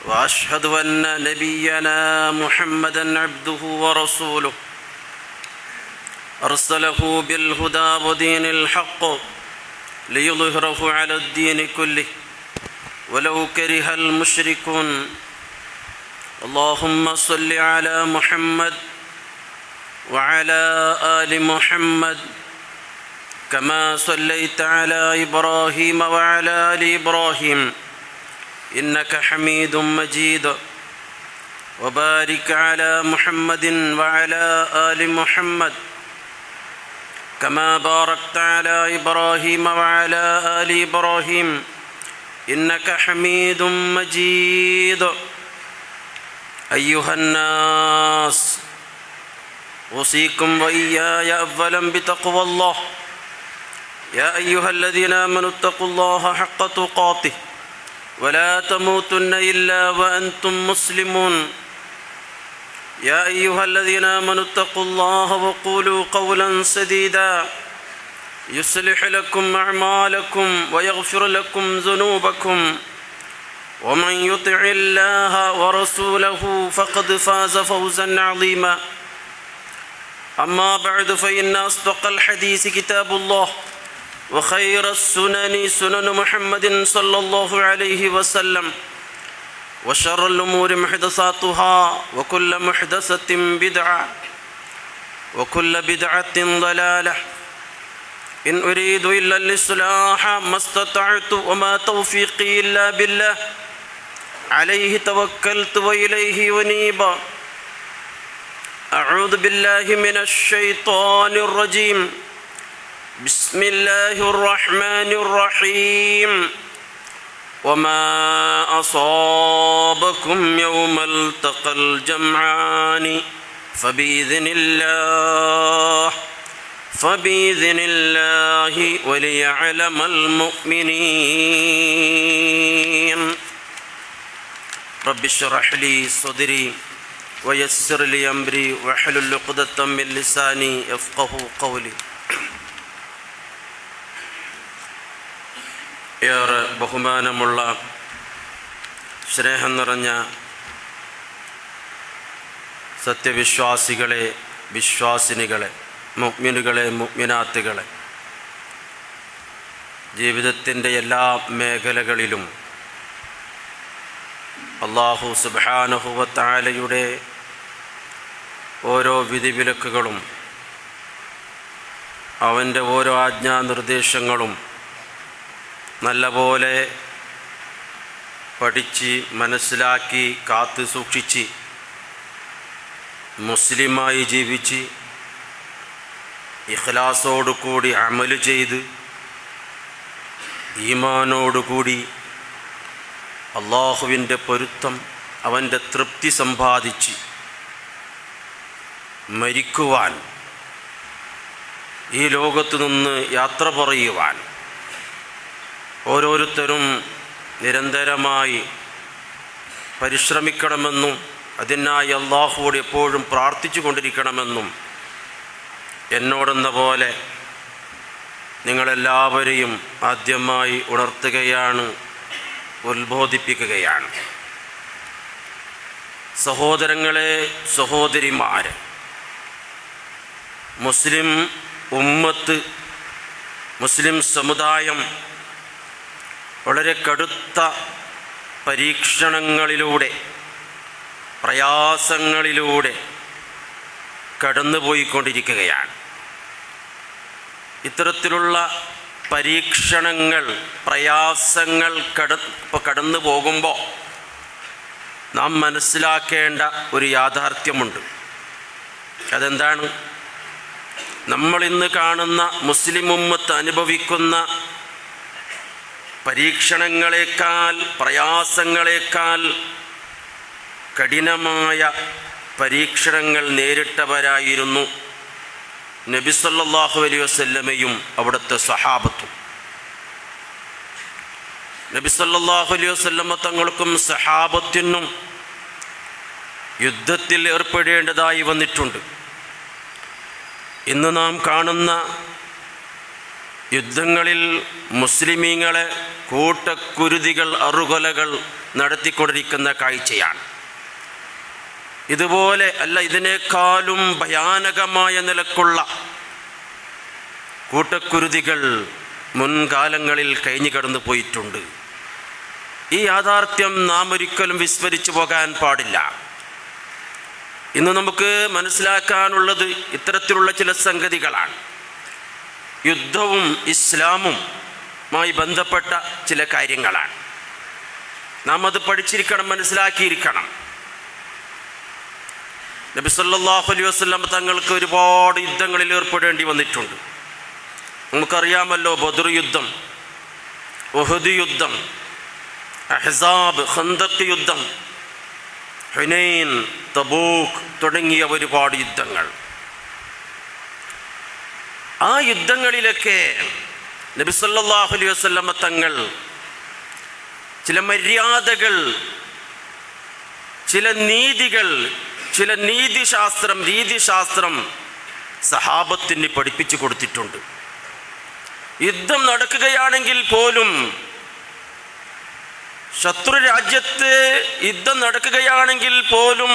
وأشهد أن نبينا محمدًا عبده ورسوله أرسله بالهدى ودين الحق ليظهره على الدين كله ولو كره المشركون. اللهم صل على محمد وعلى آل محمد كما صليت على إبراهيم وعلى آل إبراهيم إنك حميد مجيد. وبارك على محمد وعلى آل محمد كما باركت على إبراهيم وعلى آل إبراهيم إنك حميد مجيد. أيها الناس أوصيكم وإياي أولا بتقوى الله. يا أيها الذين آمنوا اتقوا الله حق تقاته ولا تموتن إلا وأنتم مسلمون. يا أيها الذين آمنوا اتقوا الله وقولوا قولا سديدا يصلح لكم أعمالكم ويغفر لكم ذنوبكم ومن يطع الله ورسوله فقد فاز فوزا عظيما. أما بعد فإن أصدق الحديث كتاب الله وخير السنن سنن محمد صلى الله عليه وسلم وشر الأمور محدثاتها وكل محدثة بدعة وكل بدعة ضلالة. إن أريد إلا الإصلاح ما استطعت وما توفيقي إلا بالله عليه توكلت وإليه أنيب. أعوذ بالله من الشيطان الرجيم. بسم الله الرحمن الرحيم. وما أصابكم يوم التقى الجمعان فبإذن الله وليعلم المؤمنين. رب اشرح لي صدري ويسر لي أمري واحلل عقدة من لساني يفقهوا قولي. ഏറെ ബഹുമാനമുള്ള സ്നേഹം നിറഞ്ഞ സത്യവിശ്വാസികളെ, വിശ്വാസിനികളെ, മുഅ്മിനുകളെ, മുഅ്മിനാത്തുകളെ, ജീവിതത്തിൻ്റെ എല്ലാ മേഖലകളിലും അല്ലാഹു സുബ്ഹാനഹു വ തആലയുടെ ഓരോ വിധിവിലക്കുകളും അവൻ്റെ ഓരോ ആജ്ഞാനിർദ്ദേശങ്ങളും നല്ലപോലെ പഠിച്ച് മനസ്സിലാക്കി കാത്തു സൂക്ഷിച്ച് മുസ്ലിമായി ജീവിച്ച് ഇഖ്ലാസോടുകൂടി അമല് ചെയ്ത് ഈമാനോടുകൂടി അള്ളാഹുവിൻ്റെ പൊരുത്തം, അവൻ്റെ തൃപ്തി സമ്പാദിച്ച് മരിക്കുവാൻ, ഈ ലോകത്തു നിന്ന് യാത്ര പറയുവാൻ ഓരോരുത്തരും നിരന്തരമായി പരിശ്രമിക്കണമെന്നും അതിനായി അള്ളാഹുവോട് എപ്പോഴും പ്രാർത്ഥിച്ചു കൊണ്ടിരിക്കണമെന്നും എന്നോടെന്ന പോലെ നിങ്ങളെല്ലാവരെയും ആദ്യമായി ഉണർത്തുകയാണ്, ഉത്ബോധിപ്പിക്കുകയാണ്. സഹോദരങ്ങളെ, സഹോദരിമാരെ, മുസ്ലിം ഉമ്മത്ത്, മുസ്ലിം സമുദായം വളരെ കടുത്ത പരീക്ഷണങ്ങളിലൂടെ, പ്രയാസങ്ങളിലൂടെ കടന്നുപോയിക്കൊണ്ടിരിക്കുകയാണ്. ഇത്തരത്തിലുള്ള പരീക്ഷണങ്ങൾ, പ്രയാസങ്ങൾ കടന്നു പോകുമ്പോൾ നാം മനസ്സിലാക്കേണ്ട ഒരു യാഥാർത്ഥ്യമുണ്ട്. അതെന്താണ്? നമ്മളിന്ന് കാണുന്ന മുസ്ലിം ഉമ്മത്ത് അനുഭവിക്കുന്ന പരീക്ഷണങ്ങളേക്കാൾ, പ്രയാസങ്ങളേക്കാൾ കഠിനമായ പരീക്ഷണങ്ങൾ നേരിട്ടവരായിരുന്നു നബി സല്ലല്ലാഹു അലൈഹി വസല്ലമയും അവിടുത്തെ സഹാബത്തും. നബി സല്ലല്ലാഹു അലൈഹി വസല്ലമ തങ്ങൾക്കും സഹാബത്തിനും യുദ്ധത്തിൽ ഏർപ്പെടേണ്ടതായി വന്നിട്ടുണ്ട്. ഇന്ന് നാം കാണുന്ന യുദ്ധങ്ങളിൽ മുസ്ലിമീങ്ങളെ കൂട്ടക്കുരുതികൾ, അറുകൊലകൾ നടത്തിക്കൊണ്ടിരിക്കുന്ന കാഴ്ചയാണ്. ഇതുപോലെ അല്ല, ഇതിനേക്കാളും ഭയാനകമായ നിലക്കുള്ള കൂട്ടക്കുരുതികൾ മുൻകാലങ്ങളിൽ കഴിഞ്ഞു കടന്നു പോയിട്ടുണ്ട്. ഈ യാഥാർത്ഥ്യം നാം ഒരിക്കലും വിസ്മരിച്ചു പോകാൻ പാടില്ല. ഇന്ന് നമുക്ക് മനസ്സിലാക്കാനുള്ളത് ഇത്തരത്തിലുള്ള ചില സംഗതികളാണ്. യുദ്ധവും ഇസ്ലാമുമായി ബന്ധപ്പെട്ട ചില കാര്യങ്ങളാണ്. നാം അത് പഠിച്ചിരിക്കണം, മനസ്സിലാക്കിയിരിക്കണം. നബി സല്ലല്ലാഹു അലൈഹി വസല്ലം തങ്ങൾക്ക് ഒരുപാട് യുദ്ധങ്ങളിൽ ഏർപ്പെടേണ്ടി വന്നിട്ടുണ്ട്. നമുക്കറിയാമല്ലോ, ബദർ യുദ്ധം, ഉഹദ് യുദ്ധം, അഹ്സാബ്, ഖന്തഖ് യുദ്ധം, ഹുനൈൻ, തബൂക്ക് തുടങ്ങിയ ഒരുപാട് യുദ്ധങ്ങൾ. ആ യുദ്ധങ്ങളിലൊക്കെ നബി സല്ലല്ലാഹു അലൈഹി വസല്ലം തങ്ങൾ ചില മര്യാദകൾ, ചില നീതികൾ, ചില രീതിശാസ്ത്രം സഹാബത്തിന് പഠിപ്പിച്ചു കൊടുത്തിട്ടുണ്ട്. യുദ്ധം നടക്കുകയാണെങ്കിൽ പോലും, ശത്രു രാജ്യത്ത് യുദ്ധം നടക്കുകയാണെങ്കിൽ പോലും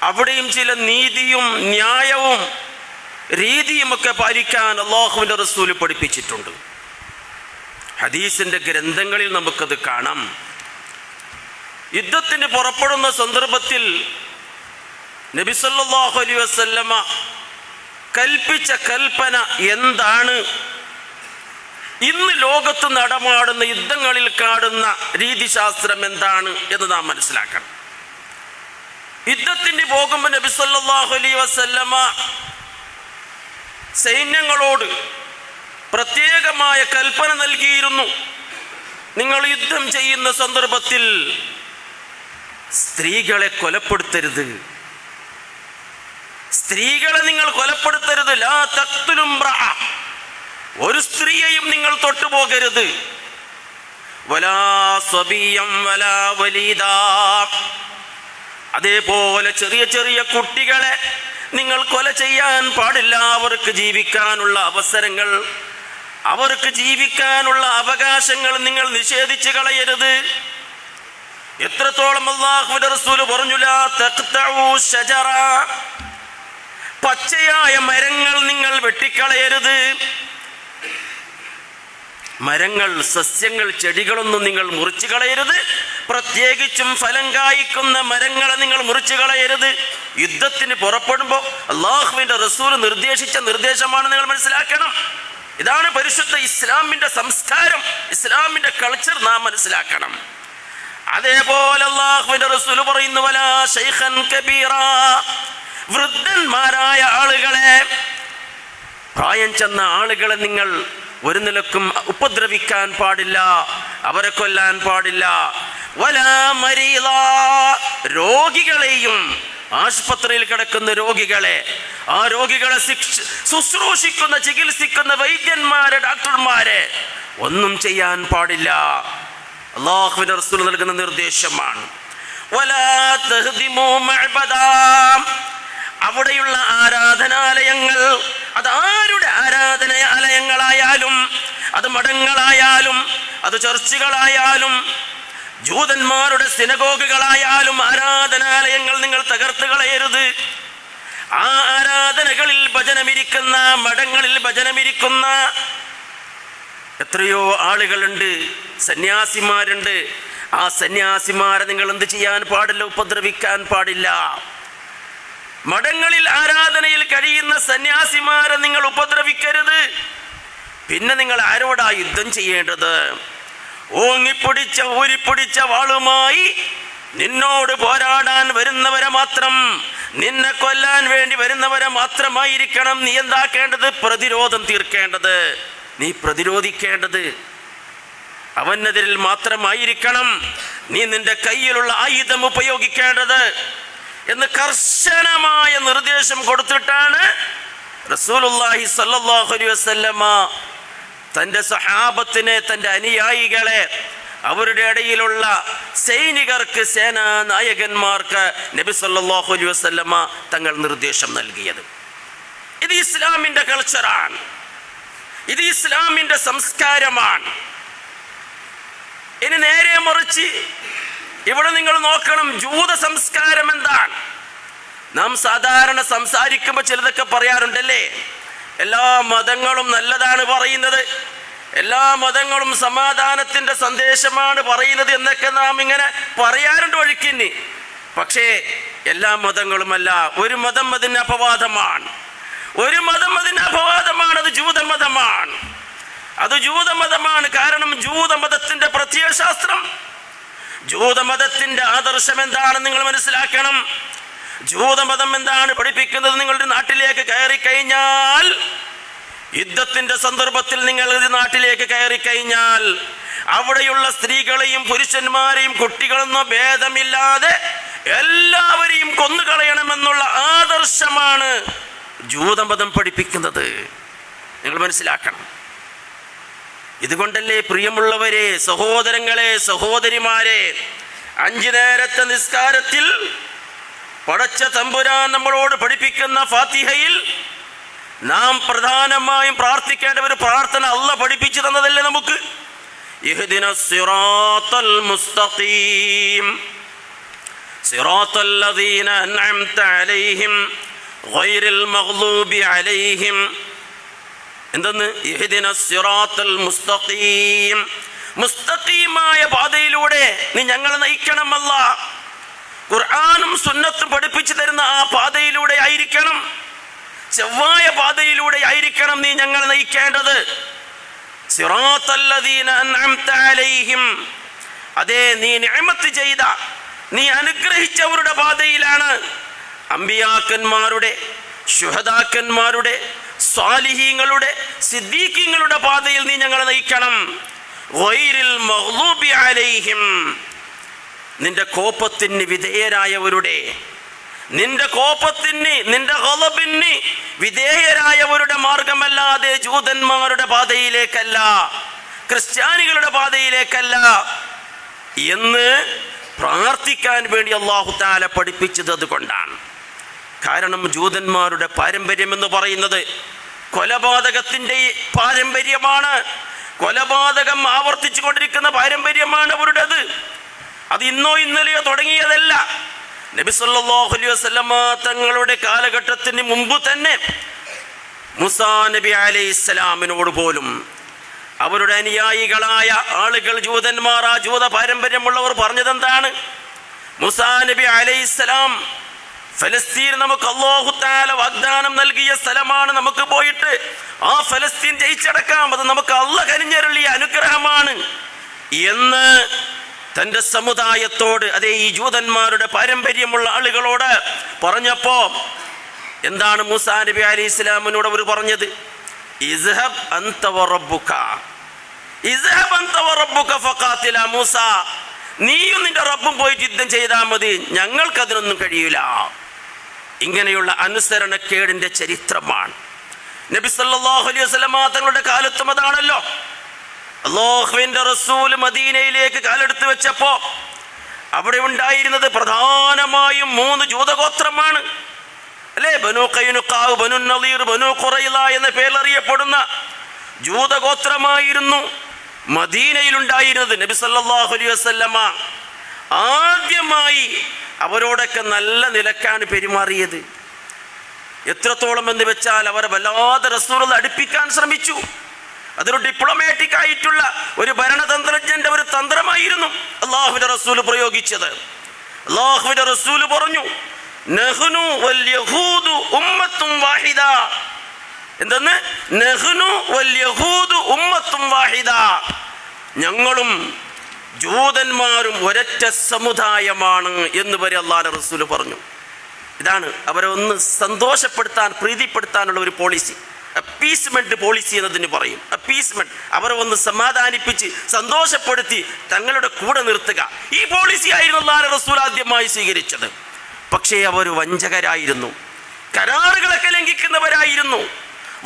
അവിടെയും ചില നീതിയും ന്യായവും രീതിയുമൊക്കെ പാലിക്കാൻ അല്ലാഹുവിൻ്റെ റസൂല് പഠിപ്പിച്ചിട്ടുണ്ട്. ഹദീസിൻ്റെ ഗ്രന്ഥങ്ങളിൽ നമുക്കത് കാണാം. യുദ്ധത്തിന് പുറപ്പെടുന്ന സന്ദർഭത്തിൽ നബി സല്ലല്ലാഹു അലൈഹി വസല്ലമ കൽപ്പിച്ച കൽപ്പന എന്താണ്? ഇന്ന് ലോകത്ത് നടമാടുന്ന യുദ്ധങ്ങളിൽ കാണുന്ന രീതിശാസ്ത്രം എന്താണ് എന്ന് നാം മനസ്സിലാക്കണം. യുദ്ധത്തിന് പോകുമ്പോൾ നബി സല്ലല്ലാഹു അലൈഹി വസല്ലമ സൈന്യങ്ങളോട് പ്രത്യേകമായ കൽപ്പന നൽകിയിരുന്നു. നിങ്ങൾ യുദ്ധം ചെയ്യുന്ന സന്ദർഭത്തിൽ സ്ത്രീകളെ കൊലപ്പെടുത്തരുത്, സ്ത്രീകളെ നിങ്ങൾ കൊലപ്പെടുത്തരുത്. ലാ തഖ്തുലു ഇംറഅ, ഒരു സ്ത്രീയെയും നിങ്ങൾ തൊട്ടുപോകരുത്. വലാ സബിയം വലാ വലീദാ, അതേപോലെ ചെറിയ ചെറിയ കുട്ടികളെ നിങ്ങൾ കൊല ചെയ്യാൻ പാടില്ല. അവർക്ക് ജീവിക്കാനുള്ള അവസരങ്ങൾ, അവർക്ക് ജീവിക്കാനുള്ള അവകാശങ്ങൾ നിങ്ങൾ നിഷേധിച്ചു കളയരുത്. എത്രത്തോളം അല്ലാഹുവിന്റെ റസൂല് പറഞ്ഞു, ലാ തഖ്തഉ ശജറ, പച്ചയായ മരങ്ങൾ നിങ്ങൾ വെട്ടിക്കളയരുത്. മരങ്ങൾ, സസ്യങ്ങൾ, ചെടികളൊന്നും നിങ്ങൾ മുറിച്ചു കളയരുത്. പ്രത്യേകിച്ചും ഫലം കായ്ക്കുന്ന മരങ്ങളെ നിങ്ങൾ മുറിച്ചു കളയരുത്. യുദ്ധത്തിന് പുറപ്പെടുമ്പോൾ അല്ലാഹുവിന്റെ റസൂൽ നിർദ്ദേശിച്ച നിർദ്ദേശമാണ്, നിങ്ങൾ മനസ്സിലാക്കണം. ഇതാണ് പരിശുദ്ധ ഇസ്ലാമിന്റെ സംസ്കാരം, ഇസ്ലാമിന്റെ കൾച്ചർ നാം മനസ്സിലാക്കണം. അതേപോലെ അല്ലാഹുവിന്റെ റസൂൽ പറയുന്നു, വലാ ശൈഖൻ കബീറ, വൃദ്ധന്മാരായ ആളുകളെ, പ്രായം ചെന്ന ആളുകളെ നിങ്ങൾ ഒരു നിലക്കും ഉപദ്രവിക്കാൻ പാടില്ല, അവരെ കൊല്ലാൻ പാടില്ല. വലാ മരീള, രോഗികളെയും, ആശുപത്രിയിൽ കിടക്കുന്ന രോഗികളെ, ആ രോഗികളെ ശുശ്രൂഷിക്കുന്ന, ചികിത്സിക്കുന്ന വൈദ്യന്മാരെ, ഡോക്ടർമാരെ ഒന്നും ചെയ്യാൻ പാടില്ല. അല്ലാഹുവിന്റെ റസൂൽ നൽകുന്ന നിർദ്ദേശമാണ്. വലാ തഹ്ദിമു മഅബദാ, അവിടെയുള്ള ആരാധനാലയങ്ങൾ, അത് ആരുടെ ആരാധനാലയങ്ങളായാലും, അത് മഠങ്ങളായാലും, അത് ചർച്ചുകളായാലും, ജൂതന്മാരുടെ സിനഗോഗുകളായാലും, ആരാധനാലയങ്ങൾ നിങ്ങൾ തകർത്ത് കളയരുത്. ആ ആരാധനകളിൽ ഭജനമിരിക്കുന്ന, മഠങ്ങളിൽ ഭജനമിരിക്കുന്ന എത്രയോ ആളുകളുണ്ട്, സന്യാസിമാരുണ്ട്. ആ സന്യാസിമാരെ നിങ്ങൾ എന്ത് ചെയ്യാൻ പാടില്ല? ഉപദ്രവിക്കാൻ പാടില്ല. മഠങ്ങളിൽ ആരാധനയിൽ കഴിയുന്ന സന്യാസിമാരെ നിങ്ങൾ ഉപദ്രവിക്കരുത്. പിന്നെ നിങ്ങൾ ആരോടാ യുദ്ധം ചെയ്യേണ്ടത്? ഓങ്ങിപ്പിടിച്ച, ഊരിപ്പിടിച്ച വാളുമായി നിന്നോട് പോരാടാൻ വരുന്നവരെ മാത്രം, നിന്നെ കൊല്ലാൻ വേണ്ടി വരുന്നവരെ മാത്രമായിരിക്കണം നീ എന്താക്കേണ്ടത്? പ്രതിരോധം തീർക്കേണ്ടത്, നീ പ്രതിരോധിക്കേണ്ടത്. അവനെതിരിൽ മാത്രമായിരിക്കണം നീ നിന്റെ കയ്യിലുള്ള ആയുധം ഉപയോഗിക്കേണ്ടത് എന്ന് കർശനമായ നിർദ്ദേശം കൊടുത്തിട്ടാണ് റസൂലുള്ളാഹി സ്വല്ലല്ലാഹു അലൈഹി വസല്ലമ തൻ്റെ സഹാബത്തിനെ, തൻ്റെ അനുയായികളെ, അവരുടെ ഇടയിലുള്ള സൈനികർക്ക്, സേനാ നായകന്മാർക്ക് നബി സല്ലല്ലാഹു അലൈഹി വസല്ലമ തങ്ങൾ നിർദ്ദേശം നൽകിയത്. ഇത് ഇസ്ലാമിൻ്റെ കൾച്ചറാണ്, ഇത് ഇസ്ലാമിൻ്റെ സംസ്കാരമാണ്. ഇനി നേരെ മറിച്ച് ഇവിടെ നിങ്ങൾ നോക്കണം, ജൂത സംസ്കാരം എന്താണ്. നാം സാധാരണ സംസാരിക്കുമ്പോൾ ചിലതൊക്കെ പറയാറുണ്ടല്ലേ, എല്ലാ മതങ്ങളും നല്ലതാണ് പറയുന്നത്, എല്ലാ മതങ്ങളും സമാധാനത്തിന്റെ സന്ദേശമാണ് പറയുന്നത് എന്നൊക്കെ നാം ഇങ്ങനെ പറയാറുണ്ട് ഒഴുക്കിന്. പക്ഷേ എല്ലാ മതങ്ങളുമല്ല, ഒരു മതം അതിന് അപവാദമാണ്, ഒരു മതം അതിന് അപവാദമാണ്. അത് ജൂതമതമാണ്, അത് ജൂതമതമാണ്. കാരണം ജൂതമതത്തിന്റെ പ്രത്യയശാസ്ത്രം, ജൂതമതത്തിന്റെ ആദർശം എന്താണെന്ന് നിങ്ങൾ മനസ്സിലാക്കണം. ജൂതമതം എന്താണ് പഠിപ്പിക്കുന്നത്? നിങ്ങളുടെ നാട്ടിലേക്ക് കയറി കഴിഞ്ഞാൽ, യുദ്ധത്തിന്റെ സന്ദർഭത്തിൽ നിങ്ങൾ ഒരു നാട്ടിലേക്ക് കയറി കഴിഞ്ഞാൽ അവിടെയുള്ള സ്ത്രീകളെയും പുരുഷന്മാരെയും കുട്ടികളെന്നോ ഭേദമില്ലാതെ എല്ലാവരെയും കൊന്നുകളയണമെന്നുള്ള ആദർശമാണ് ജൂതമതം പഠിപ്പിക്കുന്നത്. നിങ്ങൾ മനസ്സിലാക്കണം. ഇതുകൊണ്ടല്ലേ പ്രിയമുള്ളവരെ, സഹോദരങ്ങളെ, സഹോദരിമാരെ, 5 നേരത്തെ നിസ്കാരത്തിൽ പടച്ച തമ്പുരാൻ നമ്മളോട് പഠിപ്പിക്കുന്ന ഫാത്തിഹയിൽ നാം പ്രധാനമായും പ്രാർത്ഥിക്കേണ്ട ഒരു പ്രാർത്ഥന അല്ലാഹ് പഠിപ്പിച്ചു തന്നതല്ലേ നമുക്ക്. ഇഹ്ദിനസ് സിറാത്തൽ മുസ്തഖീം സിറാത്തൽ ലദീന അൻഅംത അലൈഹിം ഗൈറിൽ മഗ്ദൂബി അലൈഹിം. എന്തെന്ന്? ഇഹ്ദിനസ് സിറാത്തൽ മുസ്തഖീം, മുസ്തഖീമായ പാതയിലൂടെ നീ ഞങ്ങളെ നയിക്കണം അല്ലാഹ്. ഖുർആനും സുന്നത്തും പഠിപ്പിച്ചു തരുന്ന ആ പാതയിലൂടെ ആയിരിക്കണം, ചൊവ്വായ പാതയിലൂടെ ആയിരിക്കണം നീ ഞങ്ങളെ നയിക്കേണ്ടത്. സിറാത്തൽ ലദീന അൻഅംത അലൈഹിം, അതേ നീ നിഅമത്ത് ചെയ്ത, നീ അനുഗ്രഹിച്ചവരുടെ പാതയിലാണ്. അമ്പിയാക്കന്മാരുടെ, ശുഹദാക്കന്മാരുടെ, സ്വാലിഹീങ്ങളുടെ, സിദ്ദീഖീങ്ങളുടെ പാതയിൽ നീ ഞങ്ങളെ നയിക്കണം. ഗൈറിൽ മഗ്ദൂബി അലൈഹിം, നിന്റെ കോപത്തിന് വിധേയരായവരുടെ, നിന്റെ കോപത്തിന്, നിന്റെ ഗളബിന് വിധേയരായവരുടെ മാർഗമല്ലാതെ ജൂതന്മാരുടെ പാതയിലേക്കല്ല, ക്രിസ്ത്യാനികളുടെ പാതയിലേക്കല്ല എന്ന് പ്രാർത്ഥിക്കാൻ വേണ്ടി അല്ലാഹു തആല പഠിപ്പിച്ചത് അതുകൊണ്ടാണ്. കാരണം ജൂതന്മാരുടെ പാരമ്പര്യം എന്ന് പറയുന്നത് കൊലപാതകത്തിൻ്റെ പാരമ്പര്യമാണ്. കൊലപാതകം ആവർത്തിച്ചു കൊണ്ടിരിക്കുന്ന പാരമ്പര്യമാണ് അവരുടേത്. അത് ഇന്നോ ഇന്നലെയോ തുടങ്ങിയതല്ല. നബി സല്ലല്ലാഹു അലൈഹി വസല്ലമ തങ്ങളുടെ കാലഘട്ടത്തിന് മുമ്പ് തന്നെ മൂസാ നബി അലൈഹിസ്സലാമിനോട് പോലും അവരുടെ അനുയായികളായ ആളുകൾ, ജൂതന്മാർ, ആ ജൂത പാരമ്പര്യമുള്ളവർ പറഞ്ഞതെന്താണ്? മൂസാ നബി അലൈഹിസ്സലാം, ഫലസ്തീൻ നമുക്ക് അല്ലാഹു തആല വാഗ്ദാനം നൽകിയ സ്ഥലമാണ്, നമുക്ക് പോയിട്ട് ആ ഫലസ്തീൻ ജയിച്ചടക്കാം, അത് നമുക്ക് അല്ലാഹ് കനിഞ്ഞരുളിയ അനുഗ്രഹമാണ് എന്ന് തൻ്റെ സമുദായത്തോട്, അതേ ഈ ജൂതന്മാരുടെ പാരമ്പര്യമുള്ള ആളുകളോട് പറഞ്ഞപ്പോ എന്താണ് മൂസാ നബി അലൈഹിസ്സലാമിനോട് അവർ പറഞ്ഞത്? ഇസ്ഹബ് അൻത വറബ്ബുക, ഇസ്ഹബ് അൻത വറബ്ബുക ഫഖാതില. മൂസ, നീയും നിന്റെ റബ്ബും പോയിട്ട് യുദ്ധം ചെയ്താൽ മതി, ഞങ്ങൾക്കതിനൊന്നും കഴിയില്ല. ഇങ്ങനെയുള്ള അനുസരണക്കേടിന്റെ ചരിത്രമാണ് നബി സല്ലല്ലാഹു അലൈഹി വസല്ലമ തങ്ങളുടെ കാലത്തും അതാണല്ലോ. അല്ലാഹുവിന്റെ റസൂൽ മദീനയിലേക്ക് കാലെടുത്ത് വെച്ചപ്പോ അവിടെ ഉണ്ടായിരുന്നത് പ്രധാനമായും 3 ജൂതഗോത്രമാണ് അല്ലേ? ബനു ഖൈനുഖാ, ബനു നളീർ, ബനു ഖുറൈള എന്ന പേരിലറിയപ്പെടുന്ന ജൂതഗോത്രമായിരുന്നു മദീനയിലുണ്ടായിരുന്നത്. നബി സല്ലല്ലാഹു അലൈഹി വസല്ലമ ആദ്യമായി അവരോടൊക്കെ നല്ല നിലക്കാണ് പെരുമാറിയത്. എത്രത്തോളം എന്ന് വെച്ചാൽ അവരെ വല്ലാതെ റസൂലുള്ളാഹി അടുപ്പിക്കാൻ ശ്രമിച്ചു. അതൊരു ഡിപ്ലോമാറ്റിക് ആയിട്ടുള്ള ഒരു ഭരണതന്ത്രജ്ഞന്റെ ഒരു തന്ത്രമായിരുന്നു അല്ലാഹുവിന്റെ റസൂൽ പ്രയോഗിച്ചത്. അല്ലാഹുവിന്റെ റസൂൽ പറഞ്ഞു, നഹ്നു വൽ യഹൂദു ഉമ്മത്തും വാഹിദ. എന്തെന്ന്? നഹ്നു വൽ യഹൂദു ഉമ്മത്തും വാഹിദ, ഞങ്ങളും ജൂതന്മാരും ഒരൊറ്റ സമുദായമാണ് എന്ന് വരെ അല്ലാഹുവിന്റെ റസൂൽ പറഞ്ഞു. ഇതാണ് അവരെ ഒന്ന് സന്തോഷപ്പെടുത്താൻ, പ്രീതിപ്പെടുത്താനുള്ള ഒരു പോളിസി. അപ്പീസ്മെന്റ് പോളിസി എന്നതിന് പറയും. അപ്പീസ്മെന്റ്, അവരെ ഒന്ന് സമാധാനിപ്പിച്ച് സന്തോഷപ്പെടുത്തി തങ്ങളുടെ കൂടെ നിർത്തുക. ഈ പോളിസി ആയിരുന്നു അല്ലാഹുവിന്റെ റസൂൽ ആദ്യമായി സ്വീകരിച്ചത്. പക്ഷേ അവർ വഞ്ചകരായിരുന്നു, കരാറുകളൊക്കെ ലംഘിക്കുന്നവരായിരുന്നു,